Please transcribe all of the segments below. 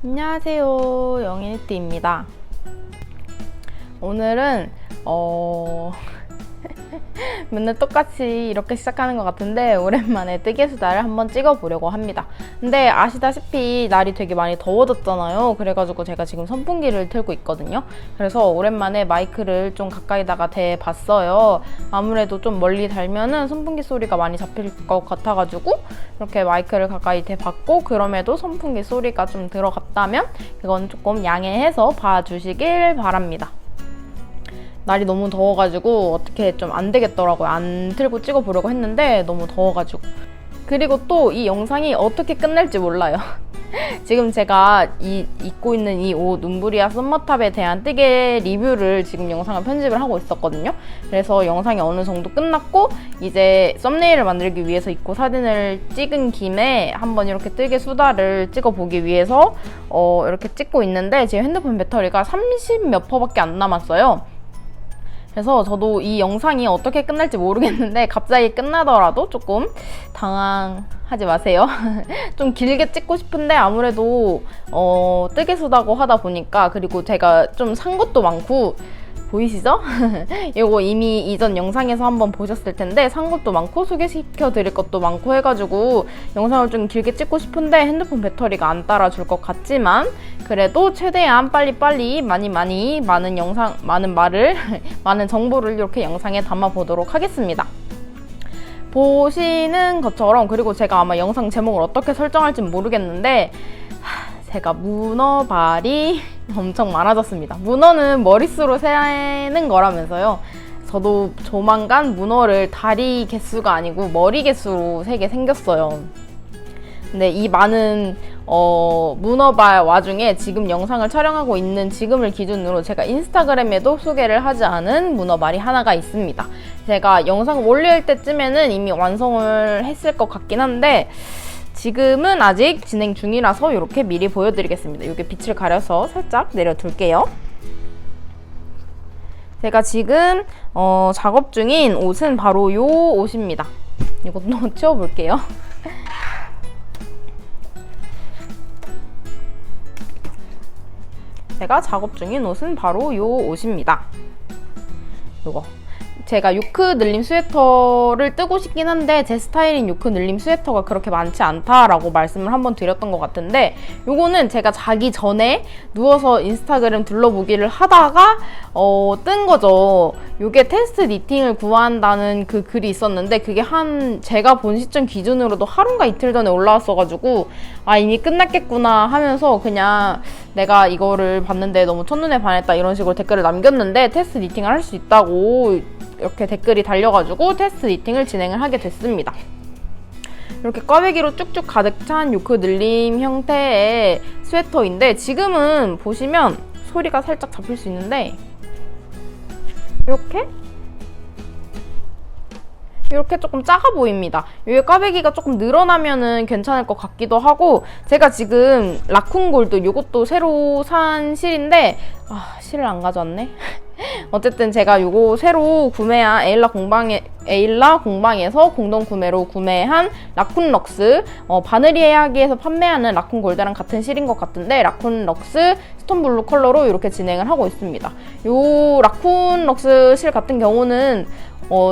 안녕하세요, 영희니트입니다. 오늘은 맨날 똑같이 이렇게 시작하는 것 같은데 오랜만에 뜨개수다를 한번 찍어보려고 합니다. 근데 아시다시피 날이 되게 많이 더워졌잖아요. 그래가지고 제가 지금 선풍기를 틀고 있거든요. 그래서 오랜만에 마이크를 좀 가까이다가 대봤어요. 아무래도 좀 멀리 달면은 선풍기 소리가 많이 잡힐 것 같아가지고 이렇게 마이크를 가까이 대봤고, 그럼에도 선풍기 소리가 좀 들어갔다면 그건 조금 양해해서 봐주시길 바랍니다. 날이 너무 더워가지고 어떻게 좀 안 되겠더라고요. 안 틀고 찍어보려고 했는데 너무 더워가지고. 그리고 또 이 영상이 어떻게 끝날지 몰라요. 지금 제가 입고 있는 이 옷 눈부리아 썸머탑에 대한 뜨개 리뷰를 지금 영상을 편집을 하고 있었거든요. 그래서 영상이 어느 정도 끝났고 이제 썸네일을 만들기 위해서 입고 사진을 찍은 김에 한번 이렇게 뜨개 수다를 찍어보기 위해서 이렇게 찍고 있는데 제 핸드폰 배터리가 30 몇 퍼밖에 안 남았어요. 그래서 저도 이 영상이 어떻게 끝날지 모르겠는데 갑자기 끝나더라도 조금 당황하지 마세요. 좀 길게 찍고 싶은데 아무래도 뜨개수다고 하다 보니까, 그리고 제가 좀 산 것도 많고, 보이시죠? 이거 이미 이전 영상에서 한번 보셨을 텐데 산 것도 많고 소개시켜 드릴 것도 많고 해가지고 영상을 좀 길게 찍고 싶은데 핸드폰 배터리가 안 따라줄 것 같지만, 그래도 최대한 빨리빨리 많은 영상, 많은 정보를 이렇게 영상에 담아보도록 하겠습니다. 보시는 것처럼, 그리고 제가 아마 영상 제목을 어떻게 설정할지는 모르겠는데 제가 문어발이 엄청 많아졌습니다. 문어는 머릿수로 세는 거라면서요. 저도 조만간 문어를 다리 개수가 아니고 머리 개수로 세게 생겼어요. 근데 이 많은 문어발 와중에 지금 영상을 촬영하고 있는 지금을 기준으로 제가 인스타그램에도 소개를 하지 않은 문어발이 하나가 있습니다. 제가 영상을 올릴 때쯤에는 이미 완성을 했을 것 같긴 한데 지금은 아직 진행 중이라서 이렇게 미리 보여드리겠습니다. 이게 빛을 가려서 살짝 내려둘게요. 제가 지금 작업 중인 옷은 바로 이 옷입니다. 이것도 치워볼게요. 제가 작업 중인 옷은 바로 이 옷입니다. 이거. 제가 요크 늘림 스웨터를 뜨고 싶긴 한데 제 스타일인 요크 늘림 스웨터가 그렇게 많지 않다라고 말씀을 한번 드렸던 것 같은데, 요거는 제가 자기 전에 누워서 인스타그램 둘러보기를 하다가 뜬 거죠. 요게 테스트 니팅을 구한다는 그 글이 있었는데 그게 제가 본 시점 기준으로도 하루인가 이틀 전에 올라왔어가지고 이미 끝났겠구나 하면서 그냥 내가 이거를 봤는데 너무 첫눈에 반했다 이런 식으로 댓글을 남겼는데, 테스트 니팅을 할 수 있다고 이렇게 댓글이 달려가지고 테스트 니팅을 진행을 하게 됐습니다. 이렇게 꽈배기로 쭉쭉 가득 찬 요크 늘림 형태의 스웨터인데 지금은 보시면 소리가 살짝 잡힐 수 있는데 이렇게 조금 작아 보입니다. 이게 꽈배기가 조금 늘어나면은 괜찮을 것 같기도 하고, 제가 지금 라쿤 골드 이것도 새로 산 실인데 실을 안 가져왔네. 어쨌든 제가 요거 새로 구매한 에일라 공방에서 공동 구매로 구매한 라쿤 럭스, 바느리 해야기에서 판매하는 라쿤 골드랑 같은 실인 것 같은데 라쿤 럭스 스톤 블루 컬러로 이렇게 진행을 하고 있습니다. 요 라쿤 럭스 실 같은 경우는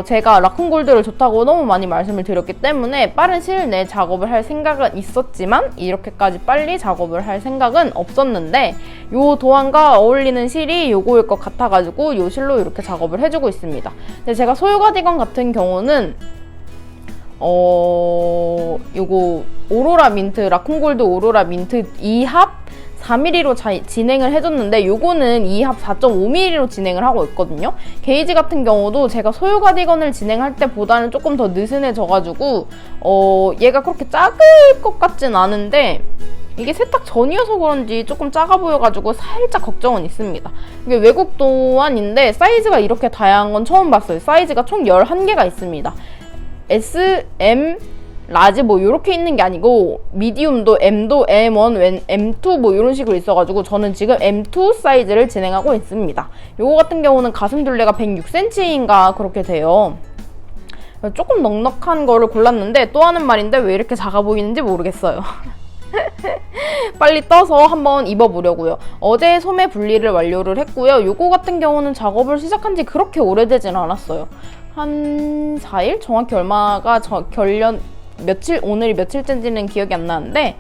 제가 라쿤 골드를 좋다고 너무 많이 말씀을 드렸기 때문에 빠른 시일 내에 작업을 할 생각은 있었지만 이렇게까지 빨리 작업을 할 생각은 없었는데, 요 도안과 어울리는 실이 요거일 것 같아가지고 요 실로 이렇게 작업을 해주고 있습니다. 근데 제가 소유 가디건 같은 경우는 요거 오로라 민트, 라쿤 골드 오로라 민트 2합 4mm로 진행을 해줬는데 요거는 2합 4.5mm로 진행을 하고 있거든요. 게이지 같은 경우도 제가 소유 가디건을 진행할 때보다는 조금 더 느슨해져가지고 얘가 그렇게 작을 것 같진 않은데 이게 세탁 전이어서 그런지 조금 작아 보여가지고 살짝 걱정은 있습니다. 이게 외국 도안인데 사이즈가 이렇게 다양한 건 처음 봤어요. 사이즈가 총 11개가 있습니다. S, M, 라지 뭐 이렇게 있는 게 아니고 미디움도 M도 M1, M2 뭐 이런 식으로 있어가지고 저는 지금 M2 사이즈를 진행하고 있습니다. 요거 같은 경우는 가슴 둘레가 106cm인가 그렇게 돼요. 조금 넉넉한 거를 골랐는데 또 하는 말인데 왜 이렇게 작아 보이는지 모르겠어요. 빨리 떠서 한번 입어보려고요. 어제 소매 분리를 완료를 했고요. 요거 같은 경우는 작업을 시작한 지 그렇게 오래되진 않았어요. 한 4일? 정확히 얼마가 오늘이 며칠째인지는 기억이 안 나는데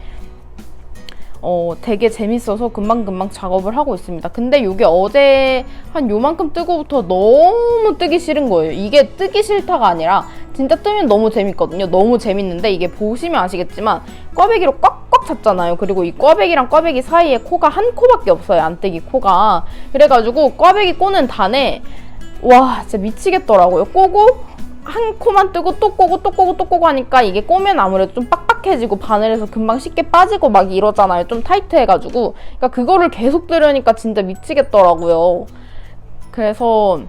되게 재밌어서 금방금방 작업을 하고 있습니다. 근데 이게 어제 한 요만큼 뜨고부터 너무 뜨기 싫은 거예요. 이게 뜨기 싫다가 아니라 진짜 뜨면 너무 재밌거든요. 너무 재밌는데 이게 보시면 아시겠지만 꽈배기로 꽉꽉 찼잖아요. 그리고 이 꽈배기랑 꽈배기 사이에 코가 한 코밖에 없어요. 안뜨기 코가. 그래가지고 꽈배기 꼬는 단에 와 진짜 미치겠더라고요. 꼬고 한 코만 뜨고 또 꼬고 또 꼬고 또 꼬고 하니까 이게 꼬면 아무래도 좀 빡빡해지고 바늘에서 금방 쉽게 빠지고 막 이러잖아요. 좀 타이트해가지고. 그러니까 그거를 계속 뜨려니까 진짜 미치겠더라고요. 그래서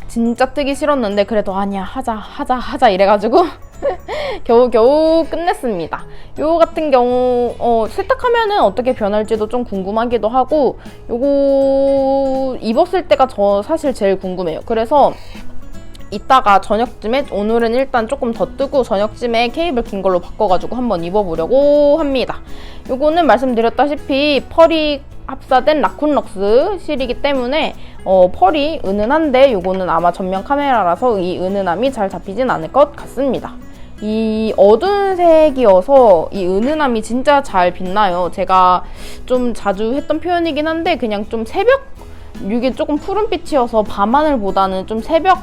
진짜 뜨기 싫었는데 그래도 아니야 하자 이래가지고 겨우겨우 끝냈습니다. 요거 같은 경우 세탁하면은 어떻게 변할지도 좀 궁금하기도 하고 요거 입었을 때가 저 사실 제일 궁금해요. 그래서 이따가 저녁쯤에 오늘은 일단 조금 더 뜨고 저녁쯤에 케이블 긴 걸로 바꿔가지고 한번 입어보려고 합니다. 요거는 말씀드렸다시피 펄이 합사된 라쿤럭스 실이기 때문에 펄이 은은한데 요거는 아마 전면 카메라라서 이 은은함이 잘 잡히진 않을 것 같습니다. 이 어두운 색이어서 이 은은함이 진짜 잘 빛나요. 제가 좀 자주 했던 표현이긴 한데 그냥 좀 새벽? 이게 조금 푸른빛이어서 밤하늘보다는 좀 새벽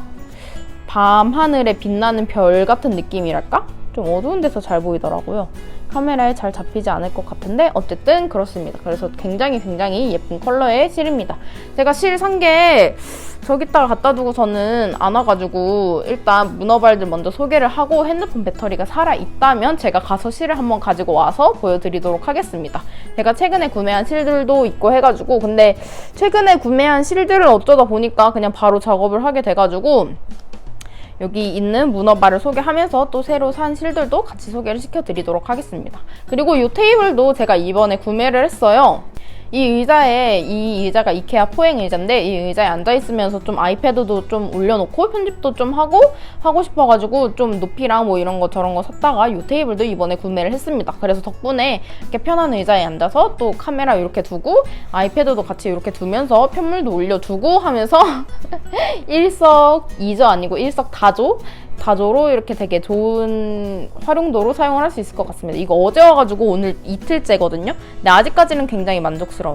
밤하늘에 빛나는 별 같은 느낌이랄까? 좀 어두운 데서 잘 보이더라고요. 카메라에 잘 잡히지 않을 것 같은데 어쨌든 그렇습니다. 그래서 굉장히 예쁜 컬러의 실입니다. 제가 실 산 게 저기다가 갖다 두고서는 안 와가지고 일단 문어발들 먼저 소개를 하고 핸드폰 배터리가 살아있다면 제가 가서 실을 한번 가지고 와서 보여드리도록 하겠습니다. 제가 최근에 구매한 실들도 있고 해가지고 근데 최근에 구매한 실들을 어쩌다 보니까 그냥 바로 작업을 하게 돼가지고 여기 있는 문어발을 소개하면서 또 새로 산 실들도 같이 소개를 시켜드리도록 하겠습니다. 그리고 이 테이블도 제가 이번에 구매를 했어요. 이 의자가 이케아 포행 의자인데 이 의자에 앉아있으면서 좀 아이패드도 좀 올려놓고 편집도 좀 하고 싶어가지고 좀 높이랑 뭐 이런 거 저런 거 샀다가 이 테이블도 이번에 구매를 했습니다. 그래서 덕분에 이렇게 편한 의자에 앉아서 또 카메라 이렇게 두고 아이패드도 같이 이렇게 두면서 편물도 올려두고 하면서 일석이조 아니고 일석다조로 이렇게 되게 좋은 활용도로 사용을 할 수 있을 것 같습니다. 이거 어제 와가지고 오늘 이틀째거든요. 근데 아직까지는 굉장히 만족스러워요.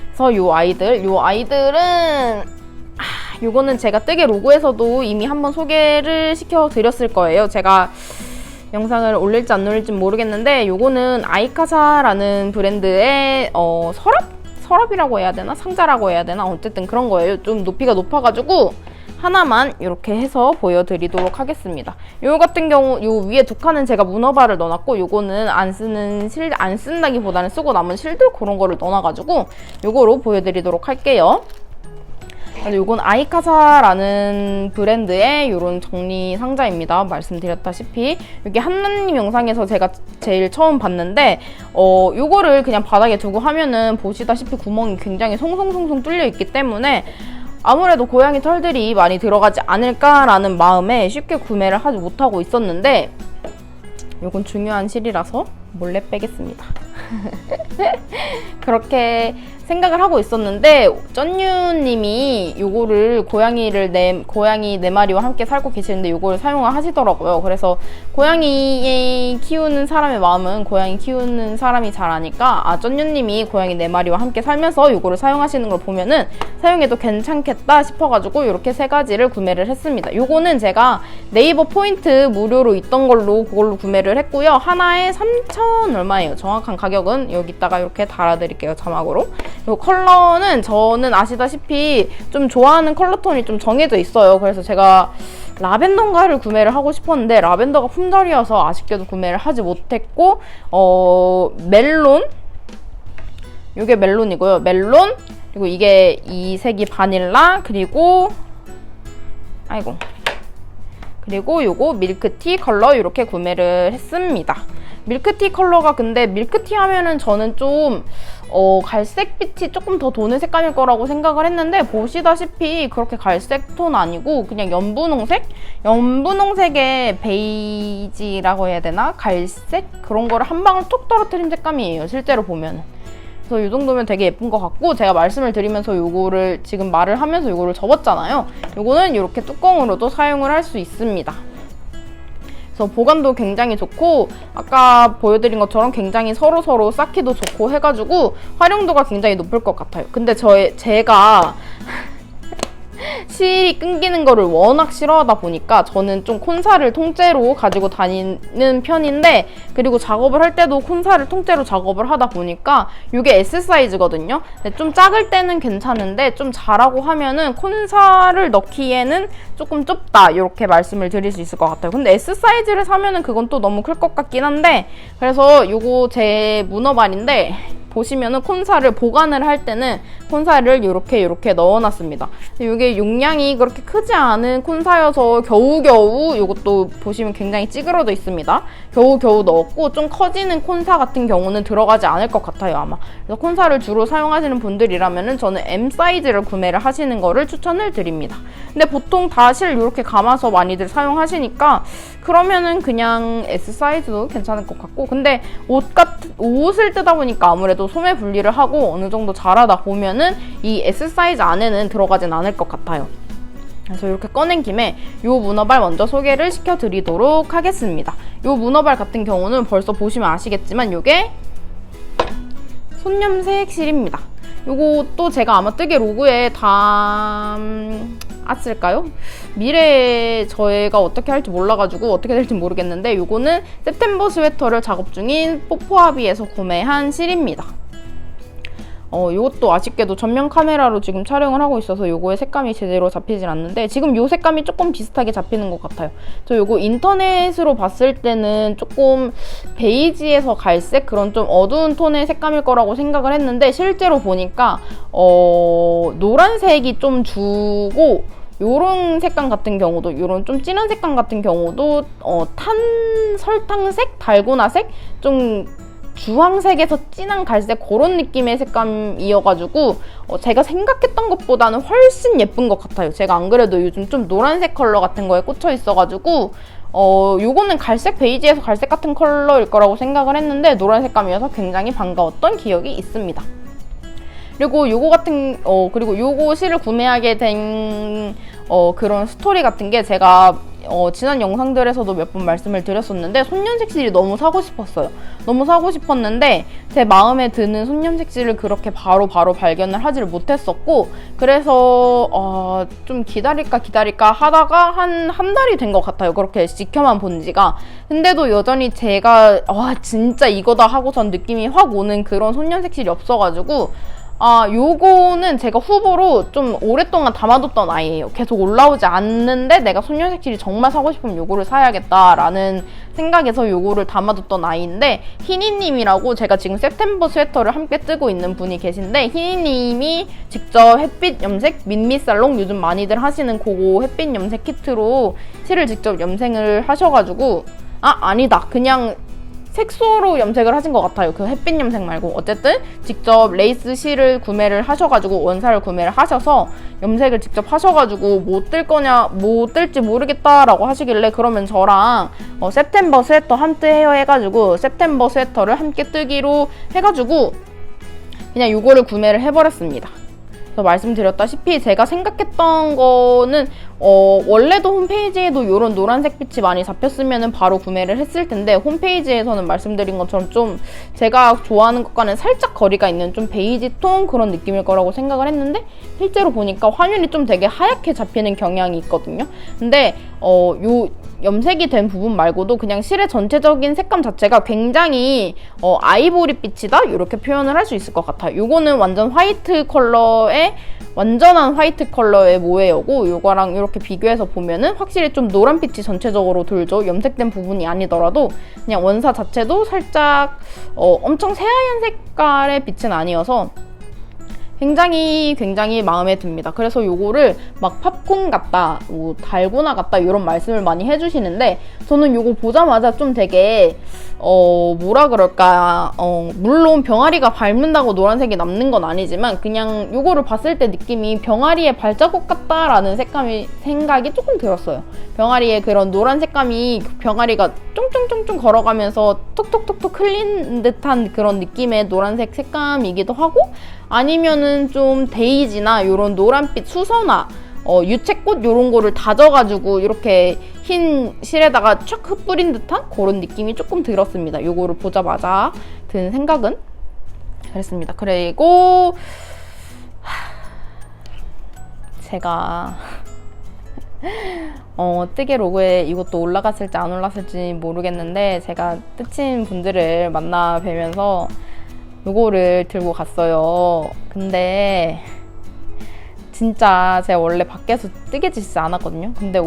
그래서 요 아이들은 요거는 제가 뜨개 로고에서도 이미 한번 소개를 시켜드렸을 거예요. 제가 영상을 올릴지 안 올릴지 모르겠는데 요거는 아이카사라는 브랜드의 서랍이라고 해야 되나? 상자라고 해야 되나? 어쨌든 그런 거예요. 좀 높이가 높아가지고 하나만 이렇게 해서 보여드리도록 하겠습니다. 요 같은 경우 요 위에 두 칸은 제가 문어발을 넣어놨고 요거는 안 쓴다기보다는 쓰고 남은 실들 그런 거를 넣어놔가지고 요거로 보여드리도록 할게요. 요건 아이카사라는 브랜드의 요런 정리 상자입니다. 말씀드렸다시피 여기 한나님 영상에서 제가 제일 처음 봤는데 요거를 그냥 바닥에 두고 하면은 보시다시피 구멍이 굉장히 송송송송 뚫려 있기 때문에 아무래도 고양이 털들이 많이 들어가지 않을까라는 마음에 쉽게 구매를 하지 못하고 있었는데 요건 중요한 실이라서 몰래 빼겠습니다. 그렇게 생각을 하고 있었는데 쩐유님이 요거를 고양이 4마리와 함께 살고 계시는데 요거를 사용을 하시더라고요. 그래서 고양이 키우는 사람의 마음은 고양이 키우는 사람이 잘 아니까 쩐유님이 고양이 4마리와 함께 살면서 요거를 사용하시는 걸 보면은 사용해도 괜찮겠다 싶어가지고 이렇게 3가지를 구매를 했습니다. 요거는 제가 네이버 포인트 무료로 있던 걸로 그걸로 구매를 했고요. 하나에 3,000 얼마예요. 정확한 가격은 여기다가 이렇게 달아드릴게요. 자막으로. 이 컬러는 저는 아시다시피 좀 좋아하는 컬러 톤이 좀 정해져 있어요. 그래서 제가 라벤더인가를 구매를 하고 싶었는데 라벤더가 품절이어서 아쉽게도 구매를 하지 못했고 멜론 이게 멜론이고요. 멜론 그리고 이게 이 색이 바닐라 그리고 요거 밀크티 컬러 이렇게 구매를 했습니다. 밀크티 컬러가 근데 밀크티 하면은 저는 좀 갈색빛이 조금 더 도는 색감일 거라고 생각을 했는데 보시다시피 그렇게 갈색 톤 아니고 그냥 연분홍색? 연분홍색의 베이지라고 해야 되나? 갈색? 그런 거를 한 방울 톡 떨어뜨린 색감이에요, 실제로 보면. 그래서 이 정도면 되게 예쁜 것 같고, 제가 말씀을 드리면서 요거를 지금 말을 하면서 요거를 접었잖아요. 요거는 이렇게 뚜껑으로도 사용을 할 수 있습니다. 그래서 보관도 굉장히 좋고, 아까 보여드린 것처럼 굉장히 서로서로 쌓기도 좋고 해가지고 활용도가 굉장히 높을 것 같아요. 근데 제가 실이 끊기는 거를 워낙 싫어하다 보니까 저는 좀 콘사를 통째로 가지고 다니는 편인데, 그리고 작업을 할 때도 콘사를 통째로 작업을 하다 보니까 이게 S 사이즈거든요. 근데 좀 작을 때는 괜찮은데 좀 자라고 하면은 콘사를 넣기에는 조금 좁다, 이렇게 말씀을 드릴 수 있을 것 같아요. 근데 S 사이즈를 사면은 그건 또 너무 클 것 같긴 한데, 그래서 요거 제 문어발인데 보시면은 콘사를 보관을 할 때는 콘사를 이렇게 넣어놨습니다. 이게 용량이 그렇게 크지 않은 콘사여서 겨우겨우, 이것도 보시면 굉장히 찌그러져 있습니다. 겨우겨우 넣었고, 좀 커지는 콘사 같은 경우는 들어가지 않을 것 같아요, 아마. 그래서 콘사를 주로 사용하시는 분들이라면은 저는 M 사이즈를 구매를 하시는 거를 추천을 드립니다. 근데 보통 다 실 이렇게 감아서 많이들 사용하시니까 그러면은 그냥 S 사이즈도 괜찮을 것 같고, 근데 옷을 뜯다 보니까 아무래도 소매 분리를 하고 어느 정도 자라다 보면은 이 S 사이즈 안에는 들어가진 않을 것 같아요. 그래서 이렇게 꺼낸 김에 이 문어발 먼저 소개를 시켜드리도록 하겠습니다. 이 문어발 같은 경우는 벌써 보시면 아시겠지만 이게 손염색 실입니다. 요것도 제가 아마 뜨개 로그에 담았을까요? 미래에 저희가 어떻게 할지 몰라가지고 어떻게 될지 모르겠는데, 요거는 september 스웨터를 작업 중인 뽀뽀아비에서 구매한 실입니다. 이것도 아쉽게도 전면 카메라로 지금 촬영을 하고 있어서 요거의 색감이 제대로 잡히진 않는데, 지금 요 색감이 조금 비슷하게 잡히는 것 같아요. 저 요거 인터넷으로 봤을 때는 조금 베이지에서 갈색, 그런 좀 어두운 톤의 색감일 거라고 생각을 했는데, 실제로 보니까 노란색이 좀 주고, 요런 색감 같은 경우도, 요런 좀 진한 색감 같은 경우도 설탕색? 달고나색? 좀 주황색에서 진한 갈색, 그런 느낌의 색감이어가지고 제가 생각했던 것보다는 훨씬 예쁜 것 같아요. 제가 안 그래도 요즘 좀 노란색 컬러 같은 거에 꽂혀 있어가지고 요거는 갈색, 베이지에서 갈색 같은 컬러일 거라고 생각을 했는데 노란 색감이어서 굉장히 반가웠던 기억이 있습니다. 그리고 그리고 요거 실을 구매하게 된 그런 스토리 같은 게, 제가 지난 영상들에서도 몇 번 말씀을 드렸었는데, 손염색 실이 너무 사고 싶었어요. 너무 사고 싶었는데 제 마음에 드는 손염색 실을 그렇게 바로 발견을 하지를 못했었고, 그래서 좀 기다릴까 하다가 한 달이 된 것 같아요. 그렇게 지켜만 본 지가. 근데도 여전히 제가 진짜 이거다 하고선 느낌이 확 오는 그런 손염색 실이 없어가지고, 요거는 제가 후보로 좀 오랫동안 담아뒀던 아이예요. 계속 올라오지 않는데 내가 손염색 실이 정말 사고 싶으면 요거를 사야겠다라는 생각에서 요거를 담아뒀던 아이인데, 희니님이라고, 제가 지금 september 스웨터를 함께 뜨고 있는 분이 계신데, 희니님이 직접 햇빛 염색, 민미살롱 요즘 많이들 하시는 그거 햇빛 염색 키트로 실을 직접 염색을 하셔가지고, 아니다, 그냥 색소로 염색을 하신 것 같아요. 그 햇빛 염색 말고. 어쨌든 직접 레이스 실을 구매를 하셔가지고, 원사를 구매를 하셔서 염색을 직접 하셔가지고 못 뜰지 모르겠다라고 하시길래, 그러면 저랑 september 스웨터 함께 해요 해가지고 september 스웨터를 함께 뜨기로 해가지고 그냥 요거를 구매를 해버렸습니다. 그래서 말씀드렸다시피 제가 생각했던 거는 원래도 홈페이지에도 이런 노란색 빛이 많이 잡혔으면 바로 구매를 했을 텐데, 홈페이지에서는 말씀드린 것처럼 좀 제가 좋아하는 것과는 살짝 거리가 있는 좀 베이지 톤 그런 느낌일 거라고 생각을 했는데, 실제로 보니까 화면이 좀 되게 하얗게 잡히는 경향이 있거든요. 근데 요 염색이 된 부분 말고도 그냥 실의 전체적인 색감 자체가 굉장히 아이보리 빛이다, 이렇게 표현을 할 수 있을 것 같아요. 요거는 완전 완전한 화이트 컬러의 모헤어고, 요거랑 이렇게 비교해서 보면은 확실히 좀 노란빛이 전체적으로 돌죠. 염색된 부분이 아니더라도 그냥 원사 자체도 살짝 엄청 새하얀 색깔의 빛은 아니어서 굉장히 마음에 듭니다. 그래서 요거를 막 팝콘 같다, 뭐 달고나 같다 이런 말씀을 많이 해주시는데 저는 요거 보자마자 좀 되게 뭐라 그럴까, 물론 병아리가 밟는다고 노란색이 남는 건 아니지만 그냥 요거를 봤을 때 느낌이 병아리의 발자국 같다라는 생각이 조금 들었어요. 병아리의 그런 노란 색감이 병아리가 쫑쫑쫑쫑 걸어가면서 톡톡톡톡 흘린 듯한 그런 느낌의 노란색 색감이기도 하고, 아니면은 좀 데이지나 요런 노란빛 수서나 유채꽃 요런 거를 다져가지고 이렇게 흰 실에다가 촥 흩뿌린 듯한 그런 느낌이 조금 들었습니다. 요거를 보자마자 든 생각은 그랬습니다. 그리고 제가 뜨개 로고에 이것도 올라갔을지 안 올라갔을지 모르겠는데 제가 뜻친 분들을 만나 뵈면서 요거를 들고 갔어요. 근데 진짜 제가 원래 밖에서 뜨개질지 않았거든요. 근데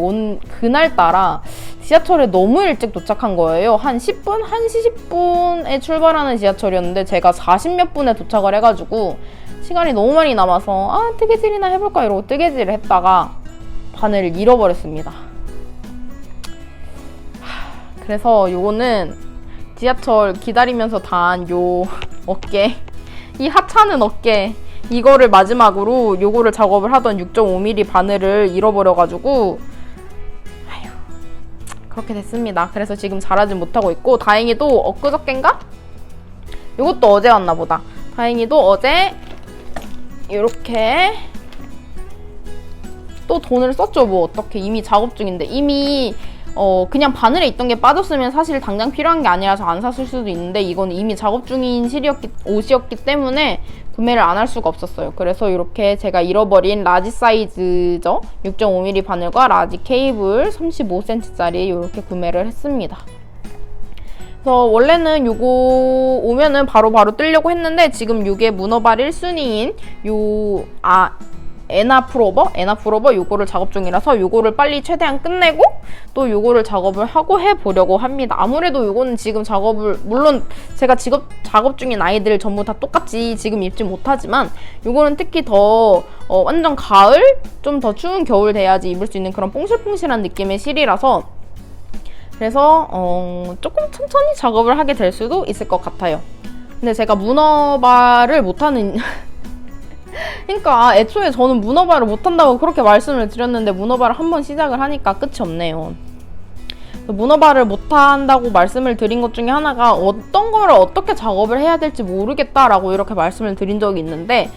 그날따라 지하철에 너무 일찍 도착한 거예요. 한 10분? 1시 10분에 출발하는 지하철이었는데 제가 40몇 분에 도착을 해가지고 시간이 너무 많이 남아서 뜨개질이나 해볼까 이러고 뜨개질을 했다가 바늘을 잃어버렸습니다. 그래서 요거는 지하철 기다리면서 단 요 어깨, 이 하찮은 어깨, 이거를 마지막으로 요거를 작업을 하던 6.5mm 바늘을 잃어버려가지고 그렇게 됐습니다. 그래서 지금 잘하진 못하고 있고, 다행히도 엊그저껜가? 요것도 어제 왔나 보다. 다행히도 어제 이렇게 또 돈을 썼죠. 뭐 어떻게, 이미 작업 중인데. 이미 그냥 바늘에 있던 게 빠졌으면 사실 당장 필요한 게 아니라서 안 샀을 수도 있는데 이건 이미 작업 중인 옷이었기 때문에 구매를 안 할 수가 없었어요. 그래서 이렇게 제가 잃어버린 라지 사이즈죠. 6.5mm 바늘과 라지 케이블 35cm짜리 이렇게 구매를 했습니다. 그래서 원래는 요거 오면은 바로 뜨려고 했는데 지금 요게 문어발 1순위인 에나프로버 요거를 작업 중이라서 요거를 빨리 최대한 끝내고 또 요거를 작업을 하고 해보려고 합니다. 아무래도 요거는 지금 물론 제가 작업 중인 아이들 전부 다 똑같이 지금 입지 못하지만 요거는 특히 더 완전 가을? 좀 더 추운 겨울 돼야지 입을 수 있는 그런 뽕실뽕실한 느낌의 실이라서 그래서 조금 천천히 작업을 하게 될 수도 있을 것 같아요. 근데 제가 문어발을 못하는 그러니까 애초에 저는 문어발을 못한다고 그렇게 말씀을 드렸는데 문어발을 한번 시작을 하니까 끝이 없네요. 문어발을 못한다고 말씀을 드린 것 중에 하나가 어떤 거를 어떻게 작업을 해야 될지 모르겠다라고 이렇게 말씀을 드린 적이 있는데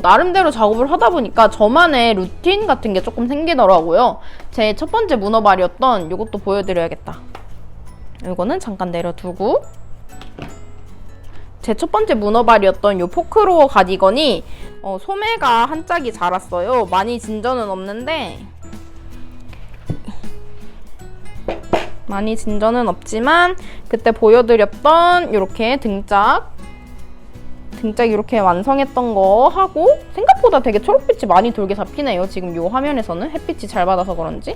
나름대로 작업을 하다 보니까 저만의 루틴 같은 게 조금 생기더라고요. 제 첫 번째 문어발이었던 이것도 보여드려야겠다. 이거는 잠깐 내려두고, 제 첫 번째 문어발이었던 요 포크로어 가디건이 소매가 한 짝이 자랐어요. 많이 진전은 없는데 없지만 그때 보여드렸던 이렇게 등짝 이렇게 완성했던 거 하고 생각보다 되게 초록빛이 많이 돌게 잡히네요. 지금 요 화면에서는 햇빛이 잘 받아서 그런지.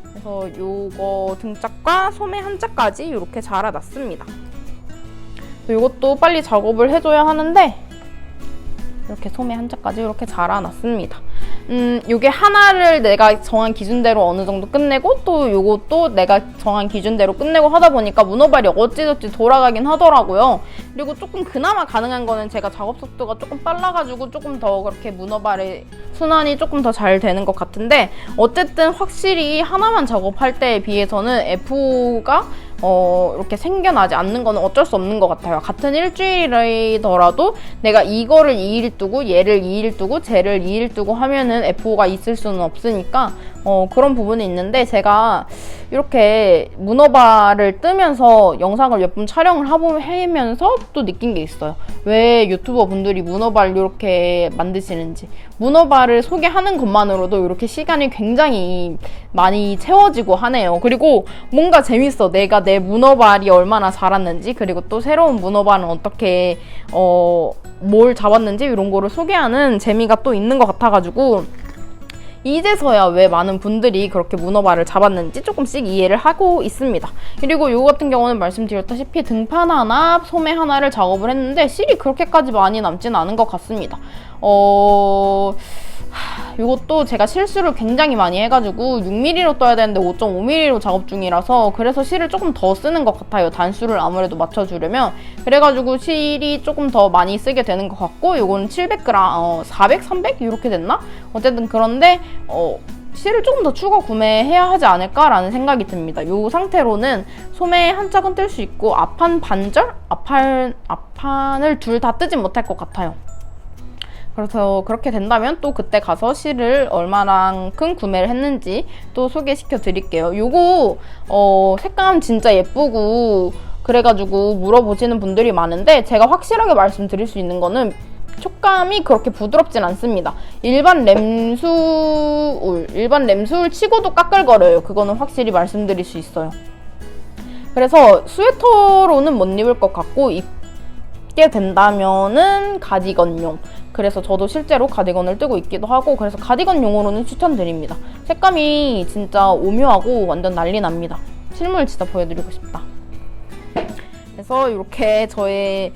그래서 요거 등짝과 소매 한 짝까지 이렇게 자라났습니다. 이것도 빨리 작업을 해줘야 하는데 이렇게 소매 한 짝까지 이렇게 자라났습니다. 요게 하나를 내가 정한 기준대로 어느 정도 끝내고 또 요것도 내가 정한 기준대로 끝내고 하다 보니까 문어발이 어찌저찌 돌아가긴 하더라고요. 그리고 조금 그나마 가능한 거는 제가 작업 속도가 조금 빨라가지고 조금 더 그렇게 문어발의 순환이 조금 더 잘 되는 것 같은데, 어쨌든 확실히 하나만 작업할 때에 비해서는 FO가 이렇게 생겨나지 않는 거는 어쩔 수 없는 것 같아요. 같은 일주일이더라도 내가 이거를 2일 두고 얘를 2일 두고 쟤를 2일 두고 하면은 FO가 있을 수는 없으니까 그런 부분이 있는데, 제가 이렇게 문어발을 뜨면서 영상을 몇 번 촬영을 하면서 또 느낀 게 있어요. 왜 유튜버 분들이 문어발 이렇게 만드시는지. 문어발을 소개하는 것만으로도 이렇게 시간이 굉장히 많이 채워지고 하네요. 그리고 뭔가 재밌어. 내가 내 문어발이 얼마나 자랐는지, 그리고 또 새로운 문어발은 어떻게 뭘 잡았는지 이런 거를 소개하는 재미가 또 있는 것 같아가지고 이제서야 왜 많은 분들이 그렇게 문어발을 잡았는지 조금씩 이해를 하고 있습니다. 그리고 이거 같은 경우는 말씀드렸다시피 등판 하나, 소매 하나를 작업을 했는데 실이 그렇게까지 많이 남지는 않은 것 같습니다. 이것도 제가 실수를 굉장히 많이 해가지고 6mm로 떠야 되는데 5.5mm로 작업 중이라서 그래서 실을 조금 더 쓰는 것 같아요. 단수를 아무래도 맞춰주려면. 그래가지고 실이 조금 더 많이 쓰게 되는 것 같고 이건 700g, 400, 300 이렇게 됐나? 어쨌든 그런데 실을 조금 더 추가 구매해야 하지 않을까라는 생각이 듭니다. 이 상태로는 소매 한 짝은 뜰 수 있고 앞판 반절? 앞판을 둘 다 뜨진 못할 것 같아요. 그래서 그렇게 된다면 또 그때 가서 실을 얼마만큼 구매를 했는지 또 소개시켜 드릴게요. 요거 색감 진짜 예쁘고 그래가지고 물어보시는 분들이 많은데 제가 확실하게 말씀드릴 수 있는 거는 촉감이 그렇게 부드럽진 않습니다. 일반 램수울 치고도 까끌거려요. 그거는 확실히 말씀드릴 수 있어요. 그래서 스웨터로는 못 입을 것 같고 입게 된다면은 가디건용. 그래서 저도 실제로 가디건을 뜨고 있기도 하고 그래서 가디건용으로는 추천드립니다. 색감이 진짜 오묘하고 완전 난리 납니다. 실물 진짜 보여드리고 싶다. 그래서 이렇게 저의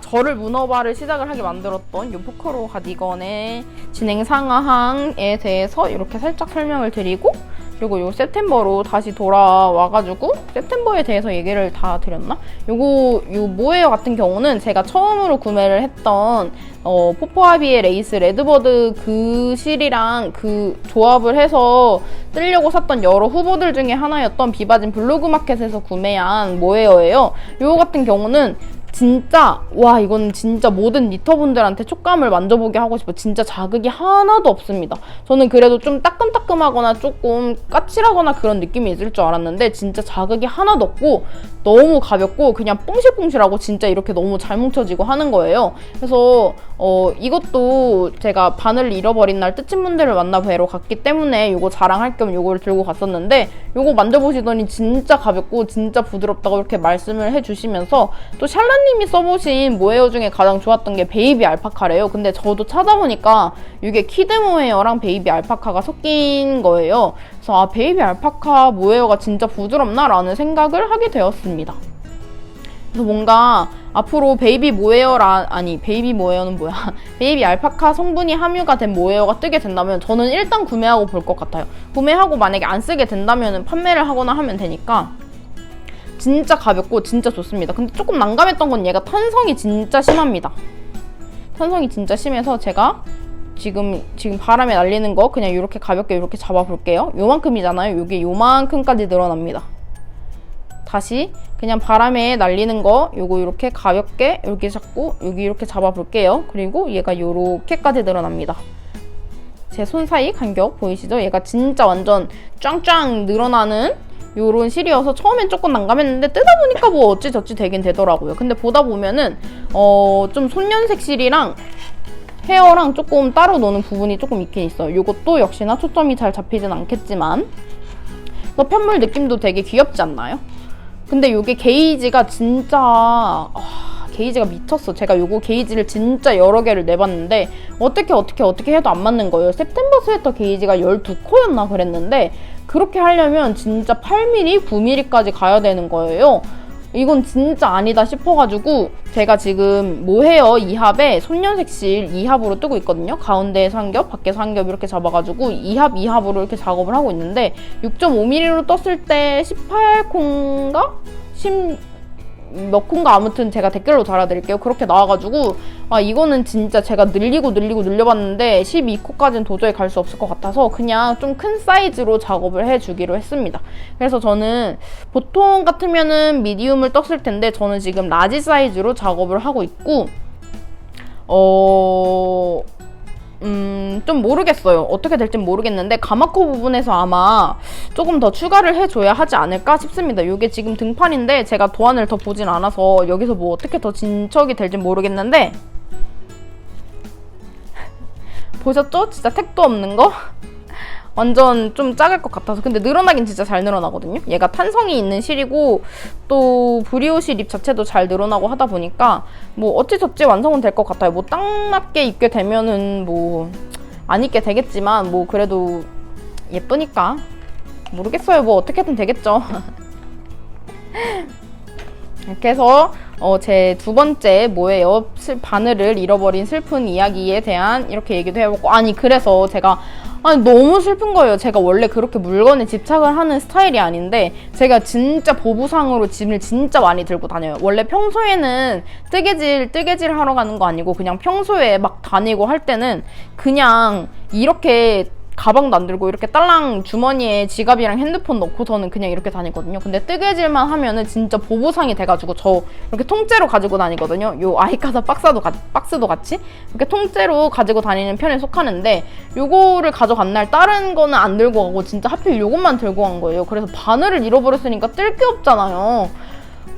저를 문어발을 시작을 하게 만들었던 이 포크로 가디건의 진행 상하항에 대해서 이렇게 살짝 설명을 드리고 그리고 요 september로 다시 돌아와가지고 september에 대해서 얘기를 다 드렸나? 요 모헤어 같은 경우는 제가 처음으로 구매를 했던 포포아비의 레이스 레드버드 그 실이랑 그 조합을 해서 뜨려고 샀던 여러 후보들 중에 하나였던 비바진 블로그마켓에서 구매한 모헤어예요. 요 같은 경우는 진짜 와 이건 진짜 모든 니터분들한테 촉감을 만져보게 하고 싶어. 진짜 자극이 하나도 없습니다. 저는 그래도 좀 따끔따끔하거나 조금 까칠하거나 그런 느낌이 있을 줄 알았는데 진짜 자극이 하나도 없고 너무 가볍고 그냥 뽕실뽕실하고 진짜 이렇게 너무 잘 뭉쳐지고 하는 거예요. 그래서 이것도 제가 바늘을 잃어버린 날 뜻진 분들을 만나뵈러 갔기 때문에 이거 자랑할 겸 이걸 들고 갔었는데 이거 만져보시더니 진짜 가볍고 진짜 부드럽다고 이렇게 말씀을 해주시면서 또 샬라님이 써보신 모헤어 중에 가장 좋았던 게 베이비 알파카래요. 근데 저도 찾아보니까 이게 키드 모헤어랑 베이비 알파카가 섞인 거예요. 그래서 베이비 알파카 모헤어가 진짜 부드럽나? 라는 생각을 하게 되었습니다. 그래서 뭔가 앞으로 베이비 모헤어는 뭐야? 베이비 알파카 성분이 함유가 된 모헤어가 뜨게 된다면 저는 일단 구매하고 볼 것 같아요. 구매하고 만약에 안 쓰게 된다면 판매를 하거나 하면 되니까 진짜 가볍고 진짜 좋습니다. 근데 조금 난감했던 건 얘가 탄성이 진짜 심합니다. 탄성이 진짜 심해서 제가 지금 바람에 날리는 거 그냥 이렇게 가볍게 이렇게 잡아볼게요. 요만큼이잖아요. 이게 요만큼까지 늘어납니다. 다시 그냥 바람에 날리는 거 요거 이렇게 가볍게 이렇게 잡고 여기 이렇게 잡아볼게요. 그리고 얘가 요렇게까지 늘어납니다. 제 손 사이 간격 보이시죠? 얘가 진짜 완전 짱짱 늘어나는 요런 실이어서 처음엔 조금 난감했는데 뜨다 보니까 뭐 어찌저찌 되긴 되더라고요. 근데 보다 보면은 좀 손연색 실이랑 헤어랑 조금 따로 노는 부분이 조금 있긴 있어요. 요것도 역시나 초점이 잘 잡히진 않겠지만 편물 느낌도 되게 귀엽지 않나요? 근데 요게 게이지가 진짜 게이지가 미쳤어. 제가 요거 게이지를 진짜 여러 개를 내봤는데 어떻게 해도 안 맞는 거예요. september 스웨터 게이지가 12코였나 그랬는데 그렇게 하려면 진짜 8mm, 9mm까지 가야 되는 거예요. 이건 진짜 아니다 싶어가지고 제가 지금 모헤어 2합에 손연색 실 2합으로 뜨고 있거든요. 가운데에서 한 겹, 밖에서 한 겹 이렇게 잡아가지고 2합으로 이렇게 작업을 하고 있는데 6.5mm로 떴을 때 18콘가? 10몇 콘가 아무튼 제가 댓글로 달아드릴게요. 그렇게 나와가지고 이거는 진짜 제가 늘려봤는데 12코까지는 도저히 갈 수 없을 것 같아서 그냥 좀 큰 사이즈로 작업을 해주기로 했습니다. 그래서 저는 보통 같으면은 미디움을 떴을 텐데 저는 지금 라지 사이즈로 작업을 하고 있고 좀 모르겠어요. 어떻게 될진 모르겠는데 가마코 부분에서 아마 조금 더 추가를 해줘야 하지 않을까 싶습니다. 이게 지금 등판인데 제가 도안을 더 보진 않아서 여기서 뭐 어떻게 더 진척이 될진 모르겠는데 보셨죠? 진짜 택도 없는 거? 완전 좀 작을 것 같아서. 근데 늘어나긴 진짜 잘 늘어나거든요. 얘가 탄성이 있는 실이고 또 브리오시 립 자체도 잘 늘어나고 하다 보니까 뭐 어찌저찌 완성은 될 것 같아요. 뭐 딱 맞게 입게 되면은 뭐 안 입게 되겠지만 뭐 그래도 예쁘니까 모르겠어요. 뭐 어떻게든 되겠죠. 이렇게 해서 제 두 번째 뭐예요? 바늘을 잃어버린 슬픈 이야기에 대한 이렇게 얘기도 해보고, 아니 그래서 제가 너무 슬픈 거예요. 제가 원래 그렇게 물건에 집착을 하는 스타일이 아닌데 제가 진짜 보부상으로 짐을 진짜 많이 들고 다녀요. 원래 평소에는 뜨개질 하러 가는 거 아니고 그냥 평소에 막 다니고 할 때는 그냥 이렇게 가방도 안 들고 이렇게 딸랑 주머니에 지갑이랑 핸드폰 넣고 저는 그냥 이렇게 다니거든요. 근데 뜨개질만 하면은 진짜 보부상이 돼가지고 저 이렇게 통째로 가지고 다니거든요. 요 아이카사 박스도 같이 이렇게 통째로 가지고 다니는 편에 속하는데, 요거를 가져간 날 다른 거는 안 들고 가고 진짜 하필 요것만 들고 간 거예요. 그래서 바늘을 잃어버렸으니까 뜰 게 없잖아요.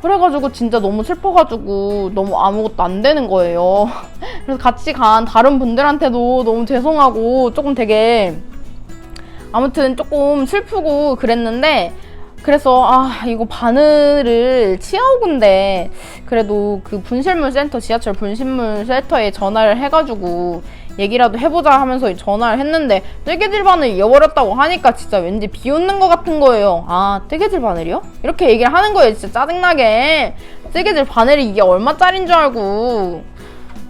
그래가지고 진짜 너무 슬퍼가지고 너무 아무것도 안 되는 거예요. 그래서 같이 간 다른 분들한테도 너무 죄송하고 조금 되게 아무튼 조금 슬프고 그랬는데, 그래서 이거 바늘을 치아오근데 그래도 그 분실물 센터, 지하철 분실물 센터에 전화를 해가지고 얘기라도 해보자 하면서 전화를 했는데 뜨개질 바늘 잃어버렸다고 하니까 진짜 왠지 비웃는 것 같은 거예요. 뜨개질 바늘이요? 이렇게 얘기를 하는 거예요. 진짜 짜증나게. 뜨개질 바늘이 이게 얼마짜린 줄 알고.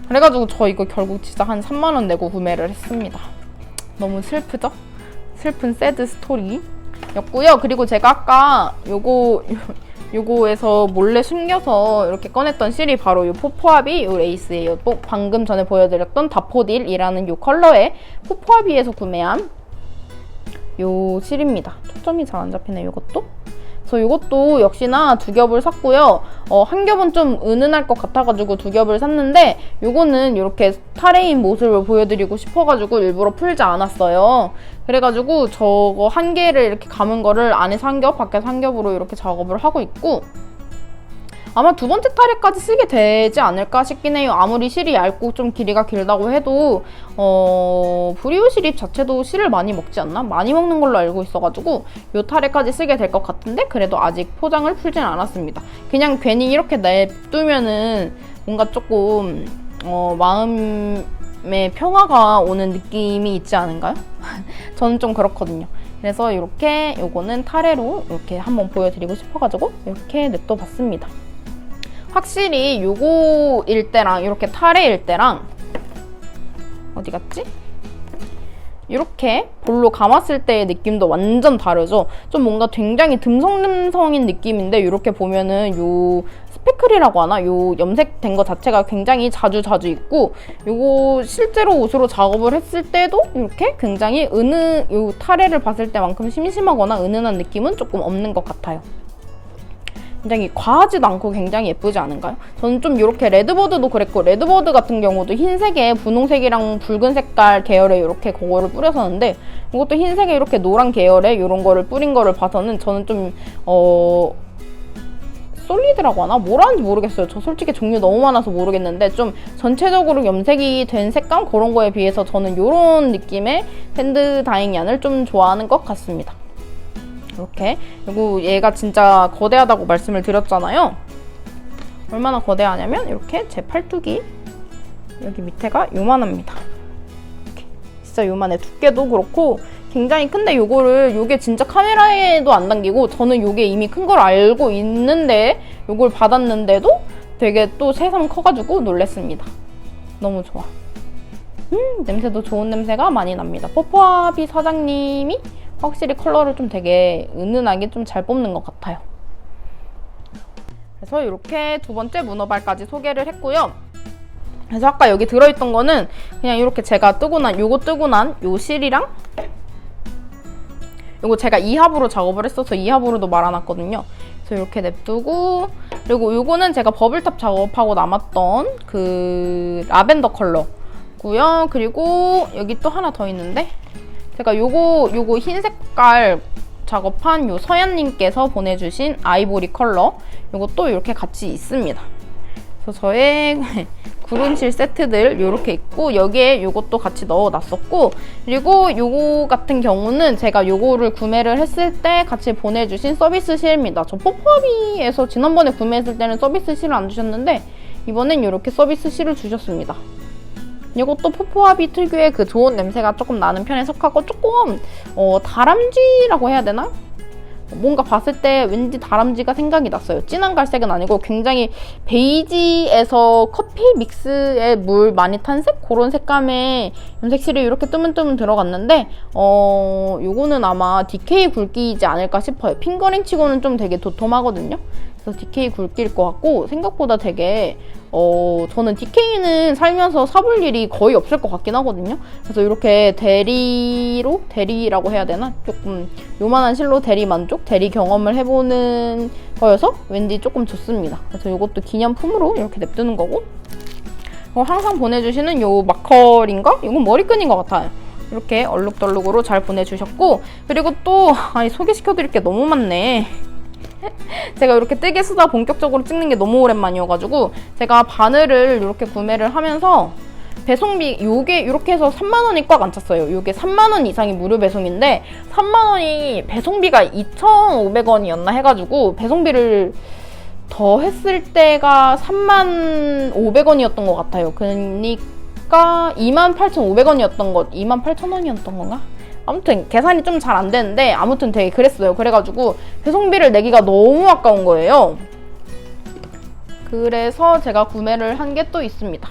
그래가지고 저 이거 결국 진짜 한 3만 원 내고 구매를 했습니다. 너무 슬프죠? 슬픈 새드 스토리 였고요. 그리고 제가 아까 요거에서 몰래 숨겨서 이렇게 꺼냈던 실이 바로 요 포포아비 요 레이스예요. 방금 전에 보여드렸던 다포딜이라는 요 컬러의 포포아비에서 구매한 요 실입니다. 초점이 잘 안 잡히네, 요것도. 그래서 요것도 역시나 두 겹을 샀고요. 한 겹은 좀 은은할 것 같아가지고 두 겹을 샀는데, 요거는 이렇게 타레인 모습을 보여드리고 싶어가지고 일부러 풀지 않았어요. 그래가지고 저거 한 개를 이렇게 감은 거를 안에서 한 겹, 밖에서 한 겹으로 이렇게 작업을 하고 있고, 아마 두 번째 타레까지 쓰게 되지 않을까 싶긴 해요. 아무리 실이 얇고 좀 길이가 길다고 해도 브리오 실입 자체도 실을 많이 먹지 않나? 많이 먹는 걸로 알고 있어가지고 요 타레까지 쓰게 될 것 같은데, 그래도 아직 포장을 풀진 않았습니다. 그냥 괜히 이렇게 냅두면은 뭔가 조금 마음에 평화가 오는 느낌이 있지 않은가요? 저는 좀 그렇거든요. 그래서 이렇게 요거는 타레로 이렇게 한번 보여드리고 싶어가지고 이렇게 냅둬봤습니다. 확실히 요거일 때랑 이렇게 타레일 때랑 어디 갔지? 이렇게 볼로 감았을 때의 느낌도 완전 다르죠? 좀 뭔가 굉장히 듬성듬성인 느낌인데, 이렇게 보면은 요 스패클이라고 하나? 요 염색된 거 자체가 굉장히 자주 있고, 요거 실제로 옷으로 작업을 했을 때도 이렇게 굉장히 요 타레를 봤을 때만큼 심심하거나 은은한 느낌은 조금 없는 것 같아요. 굉장히 과하지도 않고 굉장히 예쁘지 않은가요? 저는 좀 이렇게 레드버드도 그랬고, 레드버드 같은 경우도 흰색에 분홍색이랑 붉은 색깔 계열의 이렇게 그거를 뿌렸었는데, 이것도 흰색에 이렇게 노란 계열의 이런 거를 뿌린 거를 봐서는 저는 좀 솔리드라고 하나? 뭐라는지 모르겠어요. 저 솔직히 종류 너무 많아서 모르겠는데, 좀 전체적으로 염색이 된 색감 그런 거에 비해서 저는 이런 느낌의 핸드 다잉 얀을 좀 좋아하는 것 같습니다. 이렇게. 그리고 얘가 진짜 거대하다고 말씀을 드렸잖아요. 얼마나 거대하냐면 이렇게 제 팔뚝이 여기 밑에가 요만합니다. 이렇게. 진짜 요만해. 두께도 그렇고 굉장히 큰데, 요게 진짜 카메라에도 안 담기고, 저는 요게 이미 큰 걸 알고 있는데 요걸 받았는데도 되게 또 새삼 커가지고 놀랬습니다. 너무 좋아. 냄새도 좋은 냄새가 많이 납니다. 포포아비 사장님이 확실히 컬러를 좀 되게 은은하게 좀 잘 뽑는 것 같아요. 그래서 이렇게 두 번째 문어발까지 소개를 했고요. 그래서 아까 여기 들어있던 거는 그냥 이렇게 제가 요거 뜨고 난 요 실이랑, 요거 제가 2합으로 작업을 했어서 2합으로도 말아놨거든요. 그래서 이렇게 냅두고, 그리고 요거는 제가 버블탑 작업하고 남았던 그 라벤더 컬러고요. 그리고 여기 또 하나 더 있는데, 제가 요거 흰 색깔 작업한 요 서연님께서 보내주신 아이보리 컬러, 요것도 이렇게 같이 있습니다. 그래서 저의 구론실 세트들 요렇게 있고, 여기에 요것도 같이 넣어놨었고, 그리고 요거 같은 경우는 제가 요거를 구매를 했을 때 같이 보내주신 서비스 실입니다. 저 포포아비에서 지난번에 구매했을 때는 서비스 실을 안 주셨는데 이번엔 이렇게 서비스 실을 주셨습니다. 이것도 포포아비 특유의 그 좋은 냄새가 조금 나는 편에 속하고 조금 다람쥐라고 해야 되나? 뭔가 봤을 때 왠지 다람쥐가 생각이 났어요. 진한 갈색은 아니고 굉장히 베이지에서 커피 믹스에 물 많이 탄 색? 그런 색감의 염색실이 이렇게 뜨문뜨문 들어갔는데 요거는 아마 DK 굵기이지 않을까 싶어요. 핑거링 치고는 좀 되게 도톰하거든요. 그래서 DK 굵기일 것 같고 생각보다 되게 저는 DK는 살면서 사볼 일이 거의 없을 것 같긴 하거든요. 그래서 이렇게 대리라고 해야 되나? 조금 요만한 실로 대리 만족, 대리 경험을 해보는 거여서 왠지 조금 좋습니다. 그래서 이것도 기념품으로 이렇게 냅두는 거고 항상 보내주시는 요 마커링가? 이건 머리끈인 것 같아요. 이렇게 얼룩덜룩으로 잘 보내주셨고 그리고 또 소개시켜드릴 게 너무 많네. 제가 이렇게 뜨개 쓰다 본격적으로 찍는 게 너무 오랜만이어가지고 제가 바늘을 이렇게 구매를 하면서 배송비 요게 이렇게 해서 3만원이 꽉 안 찼어요. 요게 3만원 이상이 무료 배송인데 3만원이 배송비가 2,500원이었나 해가지고 배송비를 더 했을 때가 35,500원이었던 것 같아요. 그러니까 28,500원이었던 것, 28,000원이었던 건가? 아무튼 계산이 좀 잘 안 되는데 아무튼 되게 그랬어요. 그래가지고 배송비를 내기가 너무 아까운 거예요. 그래서 제가 구매를 한 게 또 있습니다.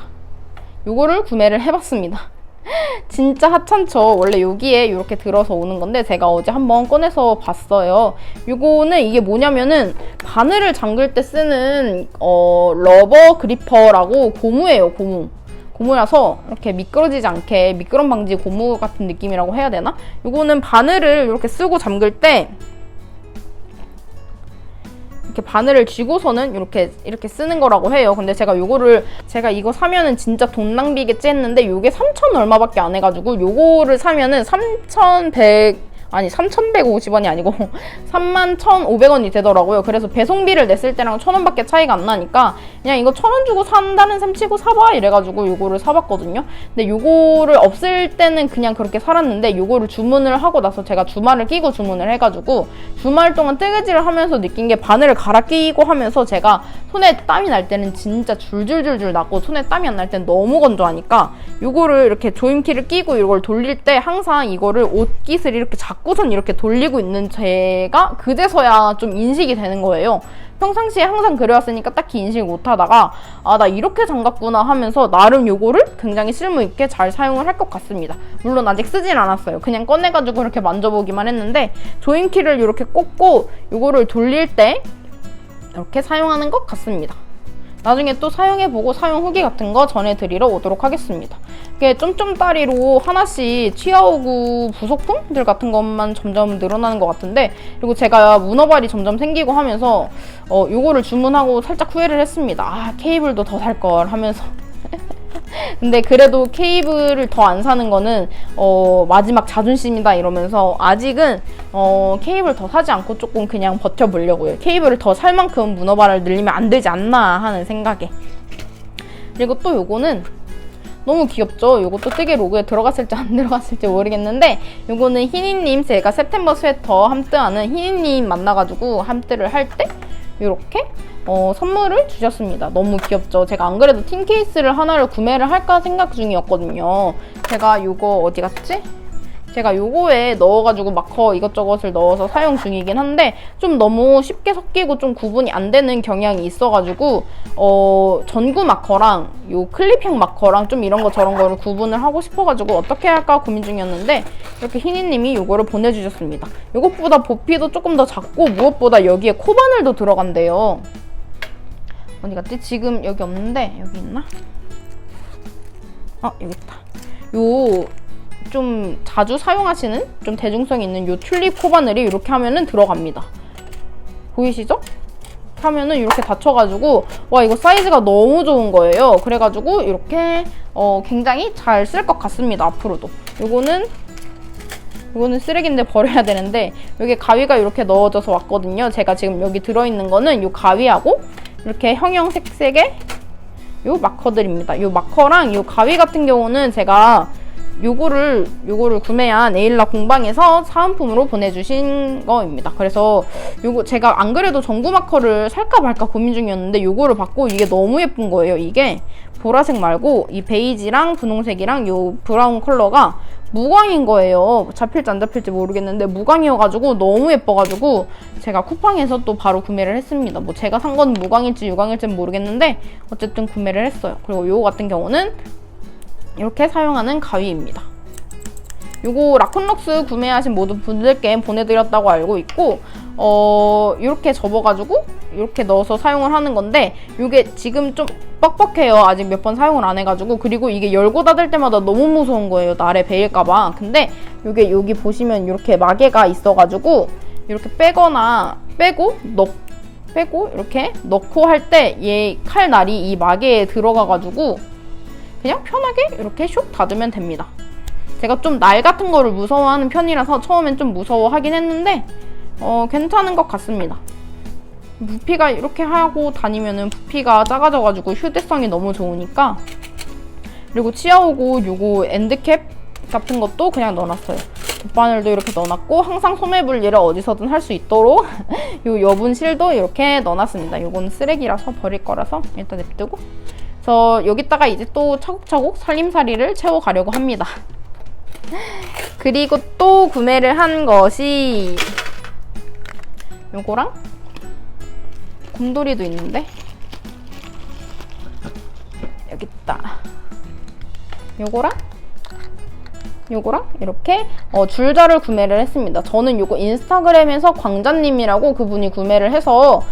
요거를 구매를 해봤습니다. 진짜 하찮죠. 원래 여기에 이렇게 들어서 오는 건데 제가 어제 한번 꺼내서 봤어요. 요거는 이게 뭐냐면은 바늘을 잠글 때 쓰는 러버 그리퍼라고 고무예요. 고무라서 이렇게 미끄러지지 않게 미끄럼 방지 고무 같은 느낌이라고 해야 되나? 이거는 바늘을 이렇게 쓰고 잠글 때 이렇게 바늘을 쥐고서는 이렇게 쓰는 거라고 해요. 근데 제가 이거 사면은 진짜 돈 낭비겠지 했는데 요게 3,000 얼마밖에 안 해가지고 요거를 사면은 3,150원이 아니고 31,500원이 되더라고요. 그래서 배송비를 냈을 때랑 1,000원밖에 차이가 안 나니까 그냥 이거 1,000원 주고 산다는 셈 치고 사봐 이래가지고 요거를 사봤거든요. 근데 요거를 없을 때는 그냥 그렇게 살았는데 요거를 주문을 하고 나서 제가 주말을 끼고 주문을 해가지고 주말 동안 뜨개질을 하면서 느낀 게 바늘을 갈아 끼고 하면서 제가 손에 땀이 날 때는 진짜 줄줄줄줄 나고 손에 땀이 안 날 때는 너무 건조하니까 요거를 이렇게 조임키를 끼고 이걸 돌릴 때 항상 이거를 옷깃을 이렇게 잡고선 이렇게 돌리고 있는 제가 그제서야 좀 인식이 되는 거예요. 평상시에 항상 그래왔으니까 딱히 인식을 못하다가 나 이렇게 잠갔구나 하면서 나름 요거를 굉장히 실무있게 잘 사용을 할 것 같습니다. 물론 아직 쓰진 않았어요. 그냥 꺼내가지고 이렇게 만져보기만 했는데 조임키를 이렇게 꽂고 요거를 돌릴 때 이렇게 사용하는 것 같습니다. 나중에 또 사용해보고 사용 후기 같은 거 전해드리러 오도록 하겠습니다. 이게 쫌쫌따리로 하나씩 취하오구 부속품들 같은 것만 점점 늘어나는 것 같은데 그리고 제가 문어발이 점점 생기고 하면서 요거를 주문하고 살짝 후회를 했습니다. 케이블도 더 살 걸 하면서 근데 그래도 케이블을 더 안 사는 거는 마지막 자존심이다 이러면서 아직은 케이블 더 사지 않고 조금 그냥 버텨보려고요. 케이블을 더 살 만큼 문어발을 늘리면 안 되지 않나 하는 생각에. 그리고 또 요거는 너무 귀엽죠? 요것도 뜨개 로그에 들어갔을지 안 들어갔을지 모르겠는데 요거는 희니님, 제가 september 스웨터 함뜨하는 희니님 만나가지고 함뜨를 할 때 요렇게 선물을 주셨습니다. 너무 귀엽죠? 제가 안 그래도 틴 케이스를 하나를 구매를 할까 생각 중이었거든요. 제가 요거 어디 갔지? 제가 요거에 넣어가지고 마커 이것저것을 넣어서 사용 중이긴 한데 좀 너무 쉽게 섞이고 좀 구분이 안 되는 경향이 있어가지고 전구 마커랑 요 클립형 마커랑 좀 이런 거 저런 거를 구분을 하고 싶어가지고 어떻게 할까 고민 중이었는데 이렇게 희니님이 요거를 보내주셨습니다. 요것보다 부피도 조금 더 작고 무엇보다 여기에 코바늘도 들어간대요. 어디 갔지? 지금 여기 없는데 여기 있나? 여기 있다. 요 좀 자주 사용하시는 좀 대중성 있는 요 튤립 코바늘이 이렇게 하면은 들어갑니다. 보이시죠? 하면은 이렇게 닫혀가지고 와 이거 사이즈가 너무 좋은 거예요. 그래가지고 이렇게 굉장히 잘 쓸 것 같습니다. 앞으로도. 요거는 쓰레기인데 버려야 되는데 여기 가위가 이렇게 넣어져서 왔거든요. 제가 지금 여기 들어있는 거는 요 가위하고 이렇게 형형색색의 요 마커들입니다. 요 마커랑 요 가위 같은 경우는 제가 요거를 구매한 에일라 공방에서 사은품으로 보내주신 거입니다. 그래서 요거 제가 안 그래도 전구 마커를 살까 말까 고민 중이었는데 요거를 받고 이게 너무 예쁜 거예요. 이게 보라색 말고 이 베이지랑 분홍색이랑 요 브라운 컬러가 무광인 거예요. 잡힐지 안 잡힐지 모르겠는데 무광이어가지고 너무 예뻐가지고 제가 쿠팡에서 또 바로 구매를 했습니다. 뭐 제가 산 건 무광일지 유광일지는 모르겠는데 어쨌든 구매를 했어요. 그리고 요거 같은 경우는 이렇게 사용하는 가위입니다. 요거 라쿤럭스 구매하신 모든 분들께 보내드렸다고 알고 있고 이렇게 접어가지고 이렇게 넣어서 사용을 하는 건데 요게 지금 좀 뻑뻑해요. 아직 몇 번 사용을 안 해가지고. 그리고 이게 열고 닫을 때마다 너무 무서운 거예요. 날에 베일까봐. 근데 요게 여기 보시면 이렇게 마개가 있어가지고 이렇게 빼고 이렇게 넣고 할 때 얘 칼날이 이 마개에 들어가가지고 그냥 편하게 이렇게 슉 닫으면 됩니다. 제가 좀 날 같은 거를 무서워하는 편이라서 처음엔 좀 무서워하긴 했는데 괜찮은 것 같습니다. 부피가 이렇게 하고 다니면은 부피가 작아져가지고 휴대성이 너무 좋으니까. 그리고 치아오고 요거 엔드캡 같은 것도 그냥 넣어놨어요. 돗바늘도 이렇게 넣어놨고 항상 소매 분리를 어디서든 할 수 있도록 요 여분 실도 이렇게 넣어놨습니다. 요거는 쓰레기라서 버릴 거라서 일단 냅두고. 그래서 여기다가 이제 또 차곡차곡 살림살이를 채워가려고 합니다. 그리고 또 구매를 한 것이 요거랑 곰돌이도 있는데 여기 있다. 요거랑 이렇게 줄자를 구매를 했습니다. 저는 요거 인스타그램에서 광자님이라고 그분이 구매를 해서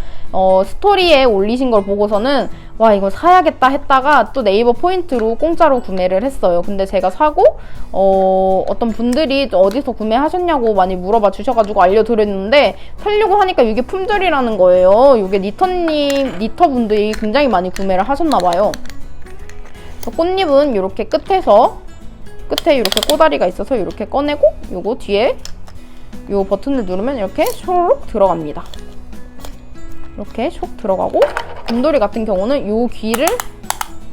스토리에 올리신 걸 보고서는 와 이거 사야겠다 했다가 또 네이버 포인트로 공짜로 구매를 했어요. 근데 제가 사고 어떤 분들이 어디서 구매하셨냐고 많이 물어봐 주셔가지고 알려드렸는데 살려고 하니까 이게 품절이라는 거예요. 이게 니터분들이 굉장히 많이 구매를 하셨나봐요. 꽃잎은 이렇게 끝에 이렇게 꼬다리가 있어서 이렇게 꺼내고 요거 뒤에 요 버튼을 누르면 이렇게 ሾ록 들어갑니다. 이렇게 ሾ록 들어가고 곰돌이 같은 경우는 요 귀를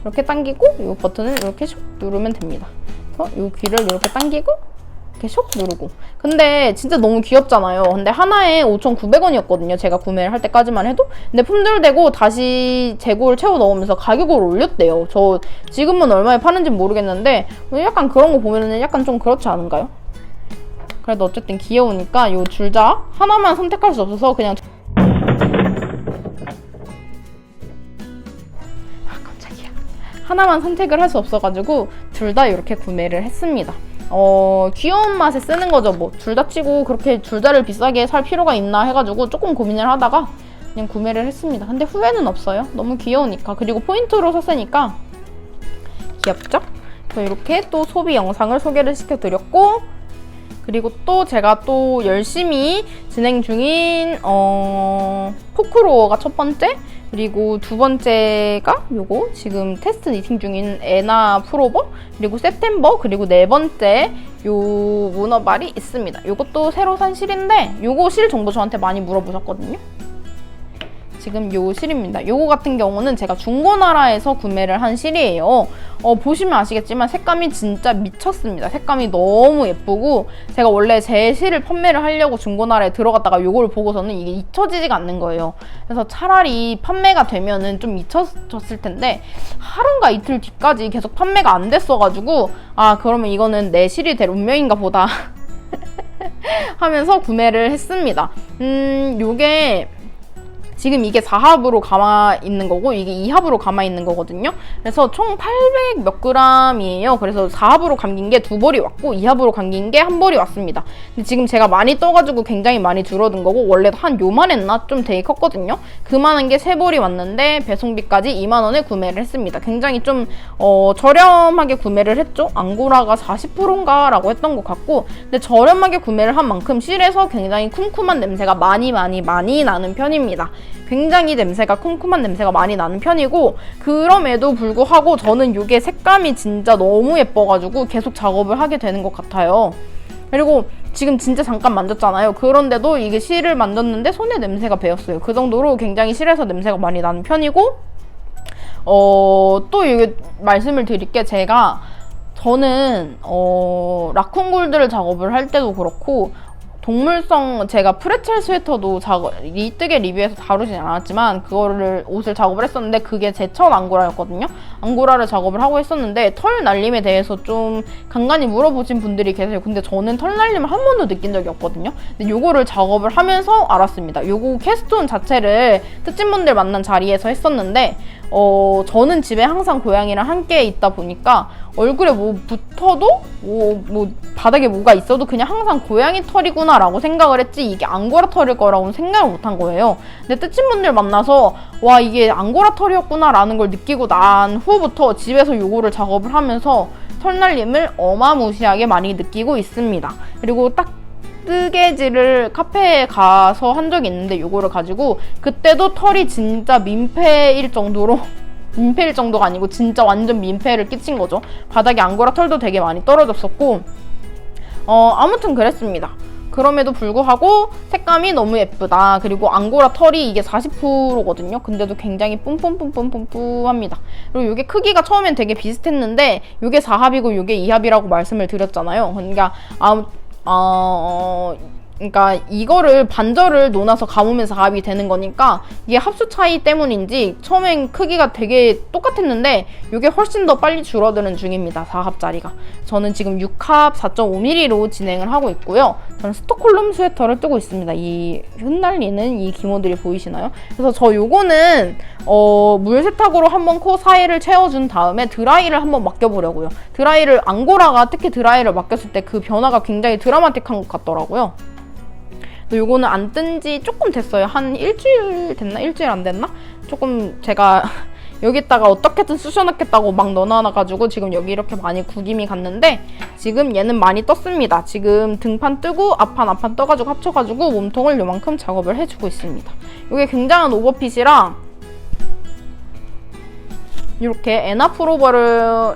이렇게 당기고 요 버튼을 이렇게 ሾ록 누르면 됩니다. 그래서 요 귀를 이렇게 당기고 이렇게 ሾ록 누르고. 근데 진짜 너무 귀엽잖아요. 근데 하나에 5,900원이었거든요. 제가 구매를 할 때까지만 해도. 근데 품절되고 다시 재고를 채워 넣으면서 가격을 올렸대요. 저 지금은 얼마에 파는지 모르겠는데 약간 그런 거 보면은 약간 좀 그렇지 않은가요? 그래도 어쨌든 귀여우니까 요 줄자 하나만 선택할 수 없어서 그냥 하나만 선택을 할 수 없어가지고 둘 다 이렇게 구매를 했습니다. 귀여운 맛에 쓰는 거죠. 뭐 둘 다 치고 그렇게 줄자를 비싸게 살 필요가 있나 해가지고 조금 고민을 하다가 그냥 구매를 했습니다. 근데 후회는 없어요. 너무 귀여우니까. 그리고 포인트로 샀으니까 귀엽죠? 그래서 이렇게 또 소비 영상을 소개를 시켜드렸고, 그리고 또 제가 또 열심히 진행 중인 포크로어가 첫 번째, 그리고 두 번째가 요거 지금 테스트 니팅 중인 에나 프로버, 그리고 september, 그리고 네 번째 요 문어발이 있습니다. 요것도 새로 산 실인데 요거 실 정보 저한테 많이 물어보셨거든요. 지금 요 실입니다. 요거 같은 경우는 제가 중고나라에서 구매를 한 실이에요. 보시면 아시겠지만 색감이 진짜 미쳤습니다. 색감이 너무 예쁘고, 제가 원래 제 실을 판매를 하려고 중고나라에 들어갔다가 요거를 보고서는 이게 잊혀지지가 않는 거예요. 그래서 차라리 판매가 되면은 좀 잊혀졌을 텐데 하루인가 이틀 뒤까지 계속 판매가 안 됐어가지고 아 그러면 이거는 내 실이 될 운명인가 보다 하면서 구매를 했습니다. 요게 지금 이게 4합으로 감아 있는 거고 이게 2합으로 감아 있는 거거든요. 그래서 총 800 몇 g이에요. 그래서 4합으로 감긴 게 2벌이 왔고 2합으로 감긴 게 1벌이 왔습니다. 근데 지금 제가 많이 떠가지고 굉장히 많이 줄어든 거고, 원래 한 요만했나? 좀 되게 컸거든요. 그만한 게 3벌이 왔는데 배송비까지 2만원에 구매를 했습니다. 굉장히 좀 저렴하게 구매를 했죠. 앙고라가 40%인가 라고 했던 것 같고, 근데 저렴하게 구매를 한 만큼 실에서 굉장히 쿰쿰한 냄새가 많이 나는 편입니다. 굉장히 냄새가 쿰쿰한 냄새가 많이 나는 편이고, 그럼에도 불구하고 저는 이게 색감이 진짜 너무 예뻐가지고 계속 작업을 하게 되는 것 같아요. 그리고 지금 진짜 잠깐 만졌잖아요. 그런데도 이게 실을 만졌는데 손에 냄새가 배었어요. 그 정도로 굉장히 실에서 냄새가 많이 나는 편이고, 또 이게 말씀을 드릴 게, 제가 저는 라쿤 골드를 작업을 할 때도 그렇고 동물성 제가 프레첼 스웨터도 이뜨개 리뷰에서 다루진 않았지만 그거를 옷을 작업을 했었는데 그게 제 첫 앙고라였거든요. 앙고라를 작업을 하고 했었는데 털 날림에 대해서 좀 간간히 물어보신 분들이 계세요. 근데 저는 털 날림을 한 번도 느낀 적이 없거든요. 근데 요거를 작업을 하면서 알았습니다. 요거 캐스톤 자체를 특진분들 만난 자리에서 했었는데 저는 집에 항상 고양이랑 함께 있다 보니까 얼굴에 뭐 붙어도 뭐 바닥에 뭐가 있어도 그냥 항상 고양이 털이구나 라고 생각을 했지 이게 앙고라 털일 거라고는 생각을 못한 거예요. 근데 뜻친분들 만나서 와 이게 앙고라 털이었구나 라는 걸 느끼고 난 후부터 집에서 요거를 작업을 하면서 털날림을 어마무시하게 많이 느끼고 있습니다. 그리고 딱 뜨개질을 카페에 가서 한 적이 있는데 요거를 가지고 그때도 털이 진짜 민폐일 정도로 민폐일 정도가 아니고 진짜 완전 민폐를 끼친 거죠. 바닥에 앙고라 털도 되게 많이 떨어졌었고 아무튼 그랬습니다. 그럼에도 불구하고 색감이 너무 예쁘다. 그리고 앙고라 털이 이게 40%거든요. 근데도 굉장히 뿜뿜뿜뿜뿜뿜합니다. 그리고 이게 크기가 처음엔 되게 비슷했는데 이게 4합이고 이게 2합이라고 말씀을 드렸잖아요. 그러니까 그러니까 이거를 반절을 놓아서 감으면서 합이 되는 거니까 이게 합수 차이 때문인지 처음엔 크기가 되게 똑같았는데 이게 훨씬 더 빨리 줄어드는 중입니다. 4합짜리가. 저는 지금 6합 4.5mm로 진행을 하고 있고요. 저는 스톡홀름 스웨터를 뜨고 있습니다. 이 흩날리는 이 기모들이 보이시나요? 그래서 저 요거는 물세탁으로 한번 코 사이를 채워준 다음에 드라이를 한번 맡겨보려고요. 드라이를 앙고라가 특히 드라이를 맡겼을 때 그 변화가 굉장히 드라마틱한 것 같더라고요. 요거는 안 뜬 지 조금 됐어요. 한 일주일 됐나? 일주일 안 됐나? 조금 제가 여기다가 어떻게든 쑤셔넣겠다고 막 넣어놔가지고 지금 여기 이렇게 많이 구김이 갔는데 지금 얘는 많이 떴습니다. 지금 등판 뜨고 앞판 떠가지고 합쳐가지고 몸통을 요만큼 작업을 해주고 있습니다. 이게 굉장한 오버핏이라 이렇게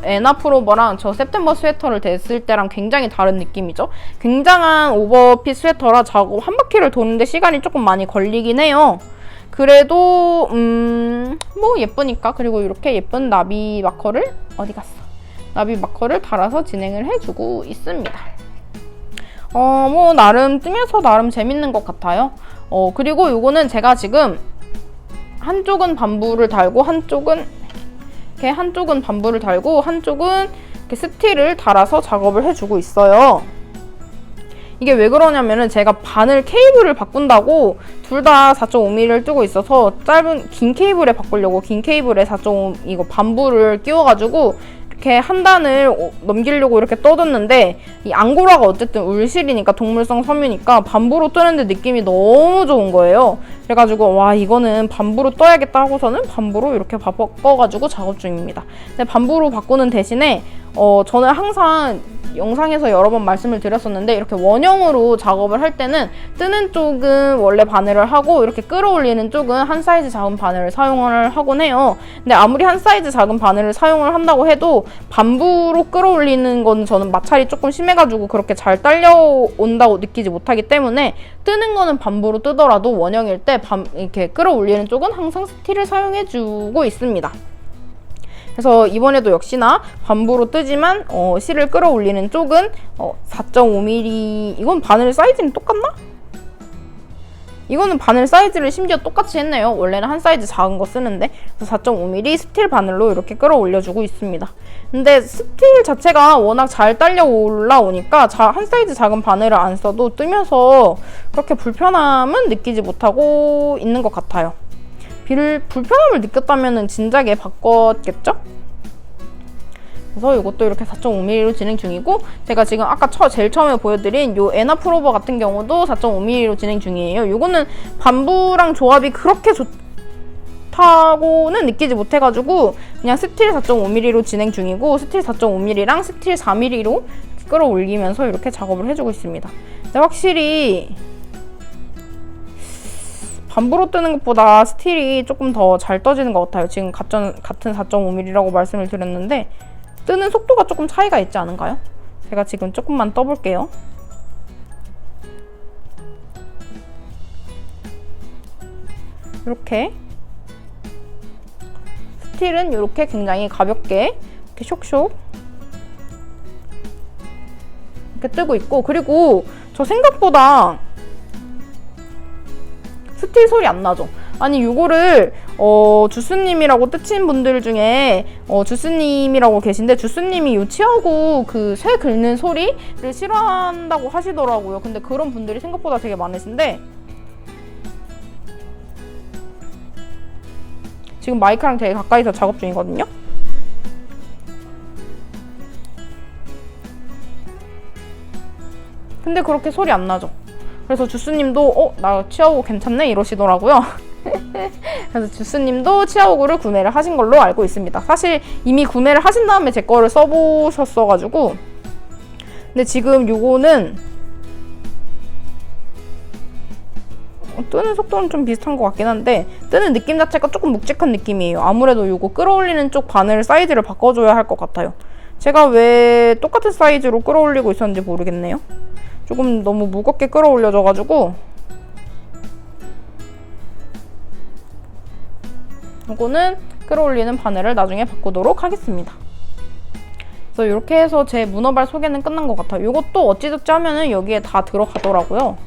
에나프로버랑 저 september 스웨터를 댔을 때랑 굉장히 다른 느낌이죠. 굉장한 오버핏 스웨터라 작업 한 바퀴를 도는데 시간이 조금 많이 걸리긴 해요. 그래도 뭐 예쁘니까. 그리고 이렇게 예쁜 나비 마커를 어디 갔어? 나비 마커를 달아서 진행을 해주고 있습니다. 뭐 나름 뜨면서 나름 재밌는 것 같아요. 그리고 요거는 제가 지금 한쪽은 반부를 달고 한쪽은 반부를 달고 한쪽은 이렇게 스틸을 달아서 작업을 해주고 있어요. 이게 왜 그러냐면은 제가 바늘 케이블을 바꾼다고 둘 다 4.5mm를 뜨고 있어서 긴 케이블에 바꾸려고 긴 케이블에 4.5 이거 반부를 끼워가지고 이렇게 한 단을 넘기려고 이렇게 떠뒀는데 이 앙고라가 어쨌든 울실이니까 동물성 섬유니까 반부로 뜨는데 느낌이 너무 좋은 거예요. 그래가지고 와 이거는 반부로 떠야겠다 하고서는 반부로 이렇게 바꿔가지고 작업 중입니다. 근데 반부로 바꾸는 대신에 저는 항상 영상에서 여러 번 말씀을 드렸었는데 이렇게 원형으로 작업을 할 때는 뜨는 쪽은 원래 바늘을 하고 이렇게 끌어올리는 쪽은 한 사이즈 작은 바늘을 사용을 하곤 해요. 근데 아무리 한 사이즈 작은 바늘을 사용을 한다고 해도 반부로 끌어올리는 건 저는 마찰이 조금 심해가지고 그렇게 잘 딸려온다고 느끼지 못하기 때문에 뜨는 거는 반부로 뜨더라도 원형일 때 이렇게 끌어올리는 쪽은 항상 스틸을 사용해주고 있습니다. 그래서 이번에도 역시나 반부로 뜨지만 실을 끌어올리는 쪽은 4.5mm 이건 바늘 사이즈는 똑같나? 이거는 바늘 사이즈를 심지어 똑같이 했네요. 원래는 한 사이즈 작은 거 쓰는데 그래서 4.5mm 스틸 바늘로 이렇게 끌어올려주고 있습니다. 근데 스틸 자체가 워낙 잘 딸려 올라오니까 한 사이즈 작은 바늘을 안 써도 뜨면서 그렇게 불편함은 느끼지 못하고 있는 것 같아요. 불편함을 느꼈다면 진작에 바꿨겠죠? 그래서 이것도 이렇게 4.5mm로 진행 중이고 제가 지금 아까 제일 처음에 보여드린 요 에나프로버 같은 경우도 4.5mm로 진행 중이에요. 이거는 반부랑 조합이 그렇게 좋다고는 느끼지 못해가지고 그냥 스틸 4.5mm로 진행 중이고 스틸 4.5mm랑 스틸 4mm로 끌어올리면서 이렇게 작업을 해주고 있습니다. 근데 확실히 반부로 뜨는 것보다 스틸이 조금 더 잘 떠지는 것 같아요. 지금 같은 4.5mm라고 말씀을 드렸는데 뜨는 속도가 조금 차이가 있지 않은가요? 제가 지금 조금만 떠볼게요. 이렇게 스틸은 이렇게 굉장히 가볍게 이렇게 쇽쇽 이렇게 뜨고 있고, 그리고 저 생각보다 스틸 소리 안 나죠? 아니 요거를 주스님이라고 뜨신 분들 중에 주스님이라고 계신데, 주스님이 요 치아오구 그 쇠 긁는 소리를 싫어한다고 하시더라고요. 근데 그런 분들이 생각보다 되게 많으신데, 지금 마이크랑 되게 가까이서 작업 중이거든요. 근데 그렇게 소리 안 나죠? 그래서 주스님도 나 치아오구 괜찮네 이러시더라고요. 그래서 주스님도 치아오구를 구매를 하신 걸로 알고 있습니다. 사실 이미 구매를 하신 다음에 제 거를 써보셨어가지고. 근데 지금 요거는 뜨는 속도는 좀 비슷한 것 같긴 한데, 뜨는 느낌 자체가 조금 묵직한 느낌이에요. 아무래도 요거 끌어올리는 쪽 바늘 사이즈를 바꿔줘야 할 것 같아요. 제가 왜 똑같은 사이즈로 끌어올리고 있었는지 모르겠네요. 조금 너무 무겁게 끌어올려져가지고. 이거는 끌어올리는 바늘을 나중에 바꾸도록 하겠습니다. 그래서 이렇게 해서 제 문어발 소개는 끝난 것 같아요. 이것도 어찌저찌 하면은 여기에 다 들어가더라고요.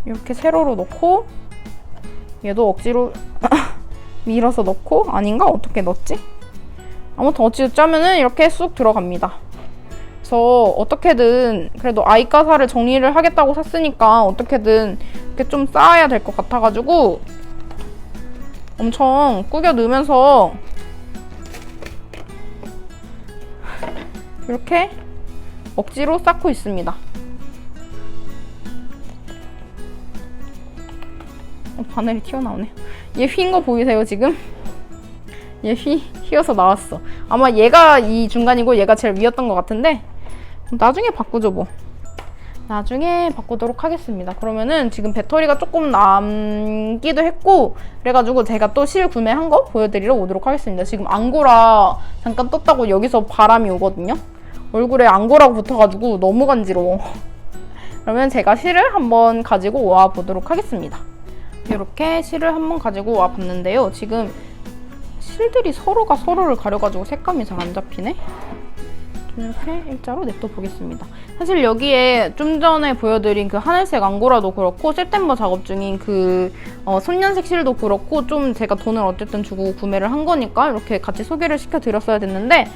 이렇게 세로로 넣고, 얘도 억지로 밀어서 넣고, 아닌가? 어떻게 넣었지? 아무튼 어찌저찌 하면은 이렇게 쑥 들어갑니다. 그래서 어떻게든 그래도 아이가사를 정리를 하겠다고 샀으니까 어떻게든 이렇게 좀 쌓아야 될 것 같아가지고 엄청 꾸겨 넣으면서 이렇게 억지로 쌓고 있습니다. 바늘이 튀어나오네. 얘 휜 거 보이세요 지금? 얘 휘어서 나왔어. 아마 얘가 이 중간이고 얘가 제일 위였던 것 같은데, 나중에 바꾸죠 뭐. 나중에 바꾸도록 하겠습니다. 그러면은 지금 배터리가 조금 남기도 했고, 그래가지고 제가 또 실 구매한 거 보여드리러 오도록 하겠습니다. 지금 앙고라 잠깐 떴다고 여기서 바람이 오거든요. 얼굴에 앙고라가 붙어가지고 너무 간지러워. 그러면 제가 실을 한번 가지고 와 보도록 하겠습니다. 이렇게 실을 한번 가지고 와 봤는데요. 지금 실들이 서로가 서로를 가려가지고 색감이 잘 안 잡히네? 이렇게 일자로 냅둬 보겠습니다. 사실 여기에 좀 전에 보여드린 그 하늘색 앙고라도 그렇고, september 작업 중인 그 손년색 실도 그렇고, 좀 제가 돈을 어쨌든 주고 구매를 한 거니까 이렇게 같이 소개를 시켜드렸어야 됐는데,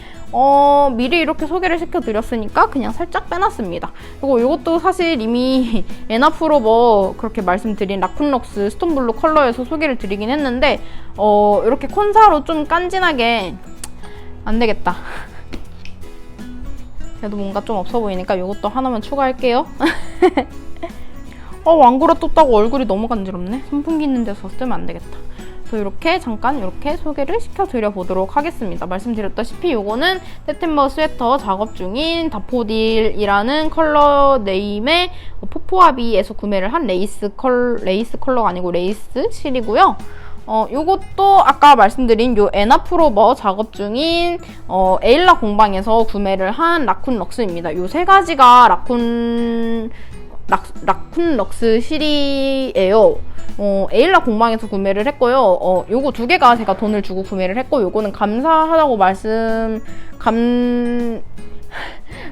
미리 이렇게 소개를 시켜드렸으니까 그냥 살짝 빼놨습니다. 그리고 이것도 사실 이미 에나프로버 그렇게 말씀드린 라쿤럭스 스톤블루 컬러에서 소개를 드리긴 했는데, 이렇게 콘사로 좀 깐진하게 안 되겠다. 그래도 뭔가 좀 없어 보이니까 이것도 하나만 추가할게요. 앙고라 떴다고 얼굴이 너무 간지럽네. 선풍기 있는 데서 쓰면 안 되겠다. 그래서 이렇게 잠깐 이렇게 소개를 시켜드려 보도록 하겠습니다. 말씀드렸다시피 이거는 세템버 스웨터 작업 중인 다포딜이라는 컬러 네임의 포포아비에서 구매를 한 레이스 컬러가 아니고 레이스 실이고요. 요것도 아까 말씀드린 요 에나프로버 작업 중인 에일라 공방에서 구매를 한 라쿤럭스입니다. 요 세 가지가 라쿤럭스 실이에요. 에일라 공방에서 구매를 했고요. 요거 두 개가 제가 돈을 주고 구매를 했고, 요거는 감사하다고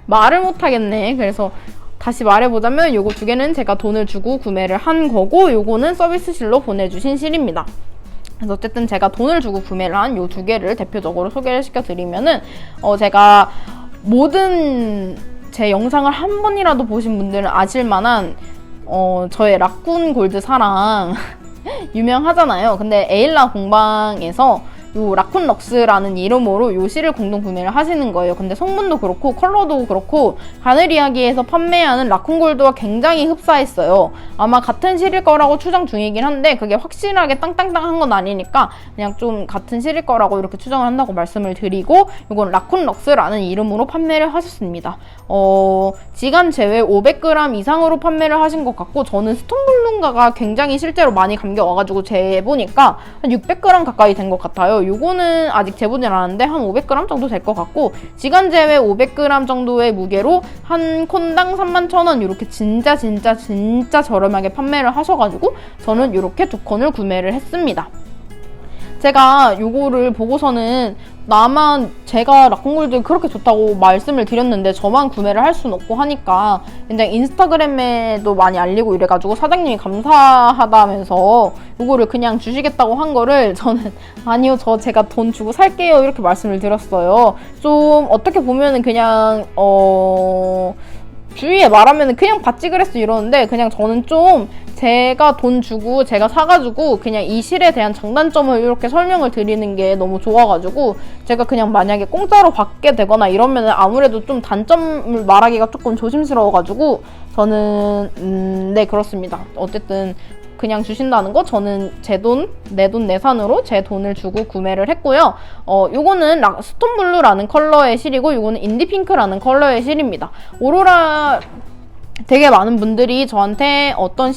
말을 못하겠네. 그래서 다시 말해보자면 요거 두 개는 제가 돈을 주고 구매를 한 거고, 요거는 서비스실로 보내주신 실입니다. 그래서 어쨌든 제가 돈을 주고 구매를 한 요 두 개를 대표적으로 소개를 시켜드리면은, 제가 모든 제 영상을 한 번이라도 보신 분들은 아실만한 저의 라쿤 골드 사랑 유명하잖아요. 근데 에일라 공방에서 요 라쿤럭스라는 이름으로 요 실을 공동 구매를 하시는 거예요. 근데 성분도 그렇고 컬러도 그렇고 바늘이야기에서 판매하는 라쿤골드와 굉장히 흡사했어요. 아마 같은 실일 거라고 추정 중이긴 한데 그게 확실하게 땅땅땅한 건 아니니까 그냥 좀 같은 실일 거라고 이렇게 추정을 한다고 말씀을 드리고, 이건 라쿤럭스라는 이름으로 판매를 하셨습니다. 지간 제외 500g 이상으로 판매를 하신 것 같고, 저는 스톤블룬가가 굉장히 실제로 많이 감겨와가지고 재보니까 한 600g 가까이 된 것 같아요. 요거는 아직 재보진 않았는데 한 500g 정도 될 것 같고, 지간 제외 500g 정도의 무게로 한 콘당 31,000원 이렇게 진짜 저렴하게 판매를 하셔가지고 저는 이렇게 두 콘을 구매를 했습니다. 제가 요거를 보고서는 나만 제가 라쿤골드 그렇게 좋다고 말씀을 드렸는데 저만 구매를 할 수는 없고 하니까 굉장히 인스타그램에도 많이 알리고 이래가지고 사장님이 감사하다면서 요거를 그냥 주시겠다고 한 거를 저는 아니요, 제가 돈 주고 살게요 이렇게 말씀을 드렸어요. 좀 어떻게 보면은 그냥 주위에 말하면 그냥 받지 그랬어 이러는데, 그냥 저는 좀 제가 돈 주고 제가 사가지고 그냥 이 실에 대한 장단점을 이렇게 설명을 드리는 게 너무 좋아가지고, 제가 그냥 만약에 공짜로 받게 되거나 이러면 아무래도 좀 단점을 말하기가 조금 조심스러워가지고 저는 네, 그렇습니다. 어쨌든 그냥 주신다는 거, 저는 제 돈, 내산으로 제 돈을 주고 구매를 했고요. 요거는 스톤블루라는 컬러의 실이고, 요거는 인디핑크라는 컬러의 실입니다. 오로라 되게 많은 분들이 저한테 어떤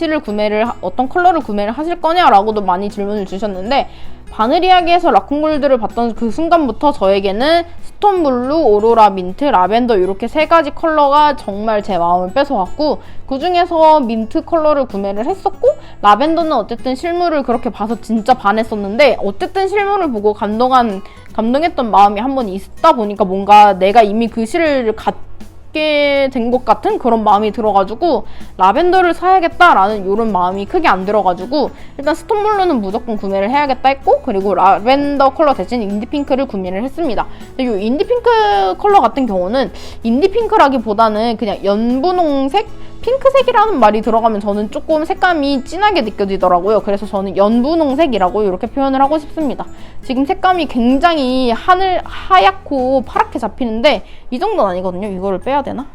컬러를 구매를 하실 거냐라고도 많이 질문을 주셨는데, 바느리하게에서 라쿤골드를 봤던 그 순간부터 저에게는 스톤블루, 오로라 민트, 라벤더 이렇게 세 가지 컬러가 정말 제 마음을 뺏어왔고, 그 중에서 민트 컬러를 구매를 했었고, 라벤더는 어쨌든 실물을 그렇게 봐서 진짜 반했었는데, 어쨌든 실물을 보고 감동했던 마음이 한 번 있다 보니까 뭔가 내가 이미 그 실을 된 것 같은 그런 마음이 들어가지고 라벤더를 사야겠다라는 이런 마음이 크게 안 들어가지고 일단 스톤블루는 무조건 구매를 해야겠다 했고, 그리고 라벤더 컬러 대신 인디핑크를 구매를 했습니다. 근데 이 인디핑크 컬러 같은 경우는 인디핑크라기보다는 그냥 연분홍색? 핑크색이라는 말이 들어가면 저는 조금 색감이 진하게 느껴지더라고요. 그래서 저는 연분홍색이라고 이렇게 표현을 하고 싶습니다. 지금 색감이 굉장히 하얗고 파랗게 잡히는데 이 정도는 아니거든요. 이거를 빼야 되나?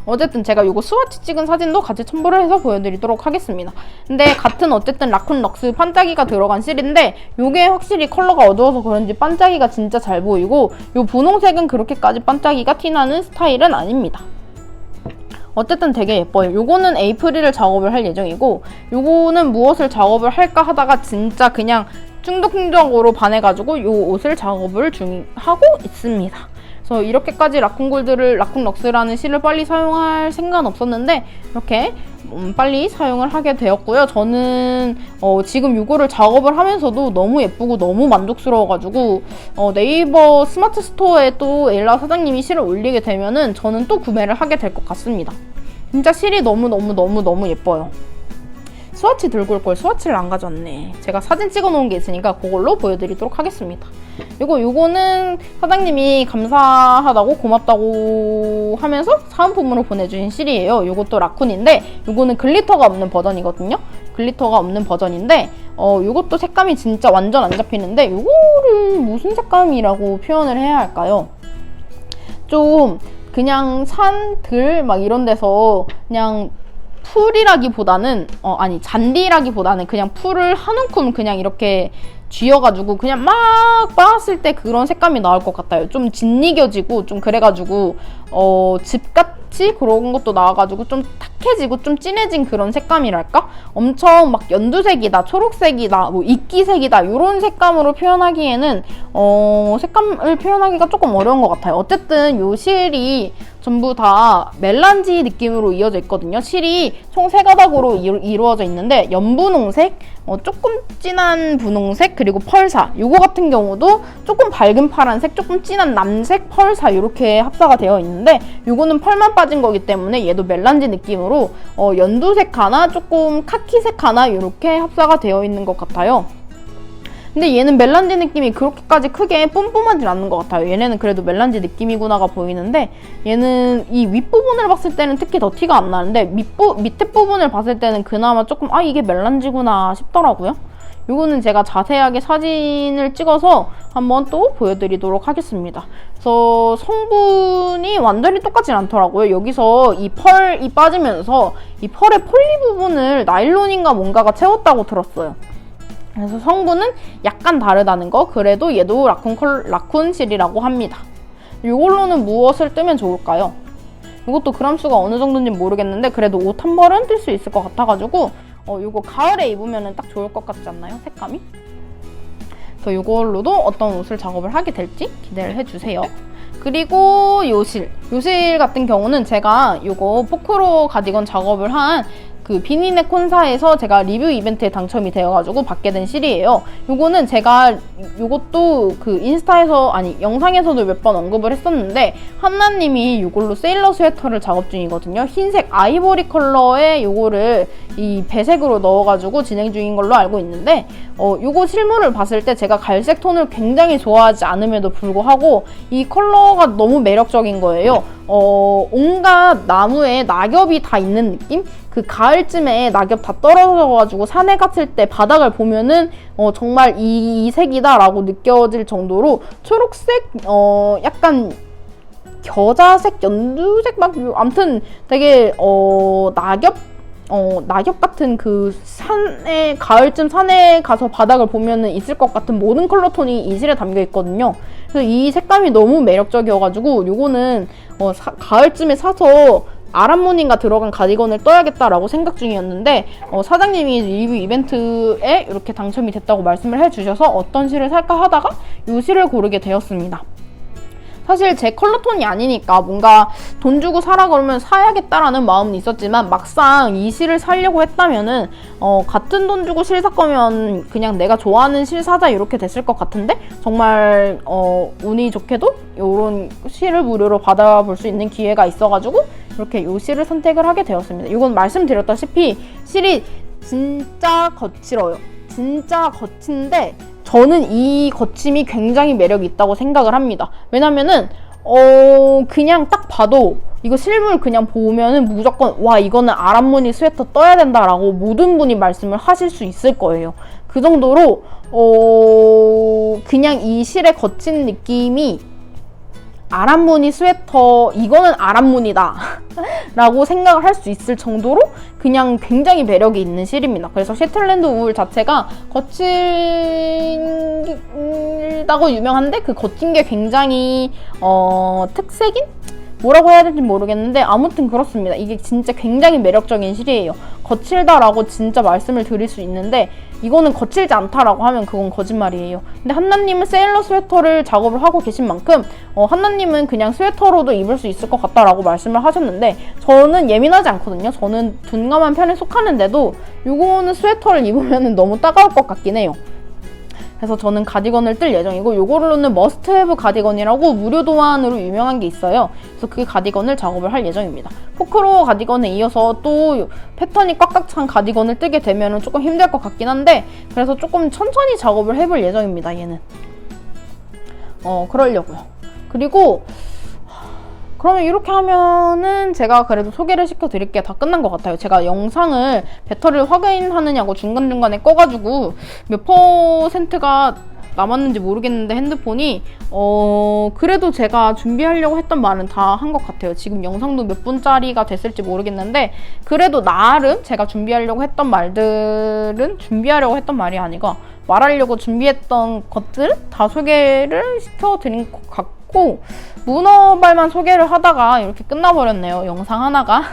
어쨌든 제가 이거 스와치 찍은 사진도 같이 첨부를 해서 보여드리도록 하겠습니다. 근데 같은 어쨌든 라쿤 럭스 반짝이가 들어간 실인데 요게 확실히 컬러가 어두워서 그런지 반짝이가 진짜 잘 보이고, 요 분홍색은 그렇게까지 반짝이가 티나는 스타일은 아닙니다. 어쨌든 되게 예뻐요. 요거는 에이프릴을 작업을 할 예정이고, 요거는 무엇을 작업을 할까 하다가 진짜 그냥 충동적으로 반해가지고 요 옷을 작업을 하고 있습니다. 그래서 이렇게까지 라쿤 럭스라는 실을 빨리 사용할 생각은 없었는데 이렇게 빨리 사용을 하게 되었고요. 저는 지금 이거를 작업을 하면서도 너무 예쁘고 너무 만족스러워가지고 네이버 스마트 스토어에 또 엘라 사장님이 실을 올리게 되면은 저는 또 구매를 하게 될 것 같습니다. 진짜 실이 너무 예뻐요. 스와치 들고 올 걸 스와치를 안 가져왔네. 제가 사진 찍어 놓은 게 있으니까 그걸로 보여드리도록 하겠습니다. 요거는 사장님이 감사하다고 고맙다고 하면서 사은품으로 보내주신 실이에요. 요것도 라쿤인데 요거는 글리터가 없는 버전이거든요. 글리터가 없는 버전인데 요것도 색감이 진짜 완전 안 잡히는데, 요거를 무슨 색감이라고 표현을 해야 할까요? 좀 그냥 산, 막 이런 데서 그냥 풀이라기보다는 잔디라기보다는 그냥 풀을 한 움큼 그냥 이렇게 쥐어가지고 그냥 막 빻았을 때 그런 색감이 나올 것 같아요. 좀 짓이겨지고 좀 그래가지고 즙같이 그런 것도 나와가지고 좀 탁해지고 좀 진해진 그런 색감이랄까? 엄청 막 연두색이다, 초록색이다, 뭐 이끼색이다 이런 색감으로 표현하기에는 색감을 표현하기가 조금 어려운 것 같아요. 어쨌든 요 실이 전부 다 멜란지 느낌으로 이어져 있거든요. 실이 총 3가닥으로 이루어져 있는데 연분홍색, 조금 진한 분홍색, 그리고 펄사. 요거 같은 경우도 조금 밝은 파란색, 조금 진한 남색, 펄사 이렇게 합사가 되어 있는데, 요거는 펄만 빠진 거기 때문에 얘도 멜란지 느낌으로 연두색 하나, 조금 카키색 하나 이렇게 합사가 되어 있는 것 같아요. 근데 얘는 멜란지 느낌이 그렇게까지 크게 뿜뿜하진 않는 것 같아요. 얘네는 그래도 멜란지 느낌이구나가 보이는데, 얘는 이 윗부분을 봤을 때는 특히 더 티가 안 나는데 밑에 부분을 봤을 때는 그나마 조금 이게 멜란지구나 싶더라고요. 요거는 제가 자세하게 사진을 찍어서 한번 또 보여드리도록 하겠습니다. 그래서 성분이 완전히 똑같진 않더라고요. 여기서 이 펄이 빠지면서 이 펄의 폴리 부분을 나일론인가 뭔가가 채웠다고 들었어요. 그래서 성분은 약간 다르다는 거. 그래도 얘도 라쿤 실이라고 합니다. 이걸로는 무엇을 뜨면 좋을까요? 이것도 그람수가 어느 정도인지 모르겠는데 그래도 옷 한 벌은 뜰 수 있을 것 같아가지고 이거 가을에 입으면 딱 좋을 것 같지 않나요? 색감이? 그래서 이걸로도 어떤 옷을 작업을 하게 될지 기대를 해주세요. 그리고 요실 같은 경우는 제가 이거 포크로 가디건 작업을 한 그 비니네 콘사에서 제가 리뷰 이벤트에 당첨이 되어가지고 받게 된 실이에요. 요거는 제가 요것도 그 인스타에서 아니 영상에서도 몇 번 언급을 했었는데 한나님이 요걸로 세일러 스웨터를 작업 중이거든요. 흰색 아이보리 컬러의 요거를 이 배색으로 넣어가지고 진행 중인 걸로 알고 있는데 요거 실물을 봤을 때 제가 갈색 톤을 굉장히 좋아하지 않음에도 불구하고 이 컬러가 너무 매력적인 거예요. 온갖 나무에 낙엽이 다 있는 느낌? 그 가을쯤에 낙엽 다 떨어져가지고 산에 갔을 때 바닥을 보면은 정말 이 색이다 라고 느껴질 정도로 초록색, 약간 겨자색, 연두색 막 아무튼 되게 낙엽 같은 그 산에 가을쯤 산에 가서 바닥을 보면은 있을 것 같은 모든 컬러 톤이 이 실에 담겨 있거든요. 그래서 이 색감이 너무 매력적이어가지고 요거는 가을쯤에 사서 아람무늬가 들어간 가디건을 떠야겠다라고 생각 중이었는데 사장님이 리뷰 이벤트에 이렇게 당첨이 됐다고 말씀을 해주셔서 어떤 실을 살까 하다가 이 실을 고르게 되었습니다. 사실 제 컬러 톤이 아니니까 뭔가 돈 주고 사라 그러면 사야겠다라는 마음은 있었지만 막상 이 실을 사려고 했다면은 같은 돈 주고 실 살 거면 그냥 내가 좋아하는 실 사자 이렇게 됐을 것 같은데 정말 운이 좋게도 이런 실을 무료로 받아볼 수 있는 기회가 있어가지고 이렇게 이 실을 선택을 하게 되었습니다. 이건 말씀드렸다시피 실이 진짜 거칠어요. 진짜 거친데 저는 이 거침이 굉장히 매력이 있다고 생각을 합니다. 왜냐면은 그냥 딱 봐도 이거 실물 그냥 보면은 무조건 와 이거는 아람무늬 스웨터 떠야 된다라고 모든 분이 말씀을 하실 수 있을 거예요. 그 정도로 그냥 이 실의 거친 느낌이 아람무늬 스웨터 이거는 아람무늬다 라고 생각을 할 수 있을 정도로 그냥 굉장히 매력이 있는 실입니다. 그래서 셰틀랜드 울 자체가 거칠다고 유명한데 그 거친 게 굉장히 특색인? 뭐라고 해야 될지 모르겠는데 아무튼 그렇습니다. 이게 진짜 굉장히 매력적인 실이에요. 거칠다라고 진짜 말씀을 드릴 수 있는데 이거는 거칠지 않다라고 하면 그건 거짓말이에요. 근데 한나님은 세일러 스웨터를 작업을 하고 계신 만큼 한나님은 그냥 스웨터로도 입을 수 있을 것 같다라고 말씀을 하셨는데 저는 예민하지 않거든요. 저는 둔감한 편에 속하는데도 이거는 스웨터를 입으면 너무 따가울 것 같긴 해요. 그래서 저는 가디건을 뜰 예정이고 요거로는 머스트 헤브 가디건이라고 무료 도안으로 유명한 게 있어요. 그래서 그 가디건을 작업을 할 예정입니다. 포크로 가디건에 이어서 또 패턴이 꽉꽉 찬 가디건을 뜨게 되면 조금 힘들 것 같긴 한데 그래서 조금 천천히 작업을 해볼 예정입니다. 얘는 그러려고요. 그리고 그러면 이렇게 하면은 제가 그래도 소개를 시켜드릴 게 다 끝난 것 같아요. 제가 영상을 배터리를 확인하느냐고 중간중간에 꺼가지고 몇 퍼센트가 남았는지 모르겠는데 핸드폰이 그래도 제가 준비하려고 했던 말은 다 한 것 같아요. 지금 영상도 몇 분짜리가 됐을지 모르겠는데 그래도 나름 제가 준비하려고 했던 말들은 준비하려고 했던 말이 아니고 말하려고 준비했던 것들 다 소개를 시켜드린 것 같고 문어발만 소개를 하다가 이렇게 끝나버렸네요. 영상 하나가.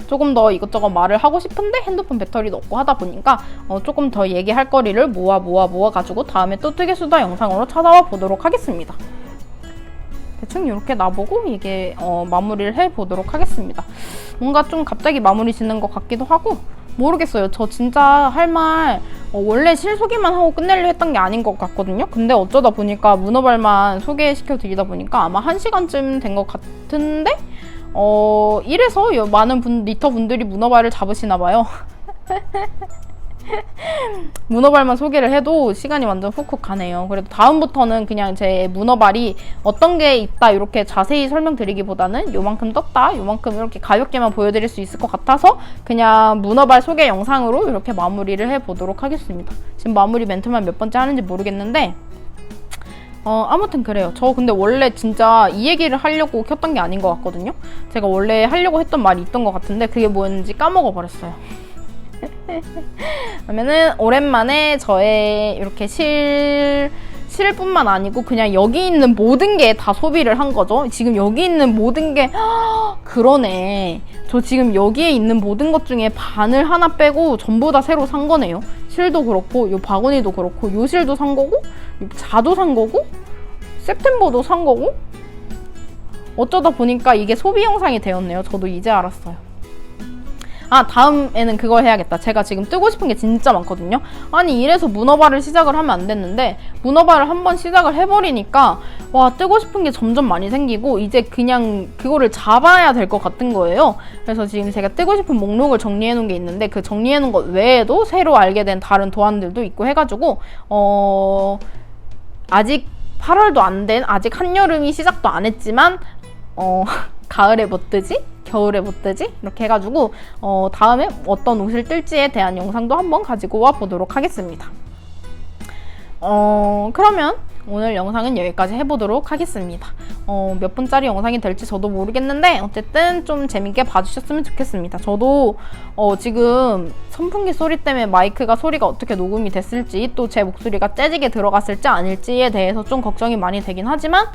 조금 더 이것저것 말을 하고 싶은데 핸드폰 배터리도 없고 하다 보니까 조금 더 얘기할 거리를 모아가지고 다음에 또 뜨개수다 영상으로 찾아와 보도록 하겠습니다. 대충 이렇게 놔보고 이게 마무리를 해보도록 하겠습니다. 뭔가 좀 갑자기 마무리 짓는 것 같기도 하고 모르겠어요. 저 진짜 할 말 원래 실 소개만 하고 끝내려 했던 게 아닌 것 같거든요. 근데 어쩌다 보니까 문어발만 소개시켜 드리다 보니까 아마 1시간쯤 된 것 같은데 이래서 많은 니터 분들이 문어발을 잡으시나 봐요. 문어발만 소개를 해도 시간이 완전 훅훅 가네요. 그래도 다음부터는 그냥 제 문어발이 어떤 게 있다 이렇게 자세히 설명드리기보다는 요만큼 떴다 요만큼 이렇게 가볍게만 보여드릴 수 있을 것 같아서 그냥 문어발 소개 영상으로 이렇게 마무리를 해보도록 하겠습니다. 지금 마무리 멘트만 몇 번째 하는지 모르겠는데 아무튼 그래요. 저 근데 원래 진짜 이 얘기를 하려고 켰던 게 아닌 것 같거든요. 제가 원래 하려고 했던 말이 있던 것 같은데 그게 뭐였는지 까먹어버렸어요. 그러면은 오랜만에 저의 이렇게 실뿐만 아니고 그냥 여기 있는 모든 게 다 소비를 한 거죠. 지금 여기 있는 모든 게 그러네. 저 지금 여기에 있는 모든 것 중에 반을 하나 빼고 전부 다 새로 산 거네요. 실도 그렇고 요 바구니도 그렇고 요 실도 산 거고 요 자도 산 거고 september도 산 거고 어쩌다 보니까 이게 소비 영상이 되었네요. 저도 이제 알았어요. 아, 다음에는 그거 해야겠다. 제가 지금 뜨고 싶은 게 진짜 많거든요. 아니, 이래서 문어발을 시작을 하면 안 됐는데 문어발을 한번 시작을 해버리니까 와, 뜨고 싶은 게 점점 많이 생기고 이제 그냥 그거를 잡아야 될 것 같은 거예요. 그래서 지금 제가 뜨고 싶은 목록을 정리해 놓은 게 있는데 그 정리해 놓은 것 외에도 새로 알게 된 다른 도안들도 있고 해가지고 아직 8월도 안 된, 아직 한여름이 시작도 안 했지만 가을에 뭐 뜨지? 겨울에 뭐 뜨지? 이렇게 해가지고 다음에 어떤 옷을 뜰지에 대한 영상도 한번 가지고 와 보도록 하겠습니다. 그러면 오늘 영상은 여기까지 해보도록 하겠습니다. 몇 분짜리 영상이 될지 저도 모르겠는데 어쨌든 좀 재밌게 봐주셨으면 좋겠습니다. 저도 지금 선풍기 소리 때문에 마이크가 소리가 어떻게 녹음이 됐을지 또 제 목소리가 재지게 들어갔을지 아닐지에 대해서 좀 걱정이 많이 되긴 하지만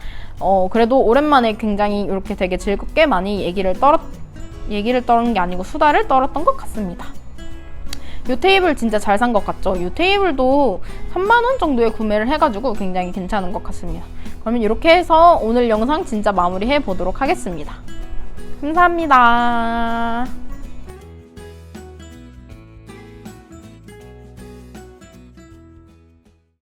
그래도 오랜만에 굉장히 이렇게 되게 즐겁게 많이 얘기를 떨은 게 아니고 수다를 떨었던 것 같습니다. 이 테이블 진짜 잘 산 것 같죠? 이 테이블도 3만원 정도에 구매를 해가지고 굉장히 괜찮은 것 같습니다. 그러면 이렇게 해서 오늘 영상 진짜 마무리해 보도록 하겠습니다. 감사합니다.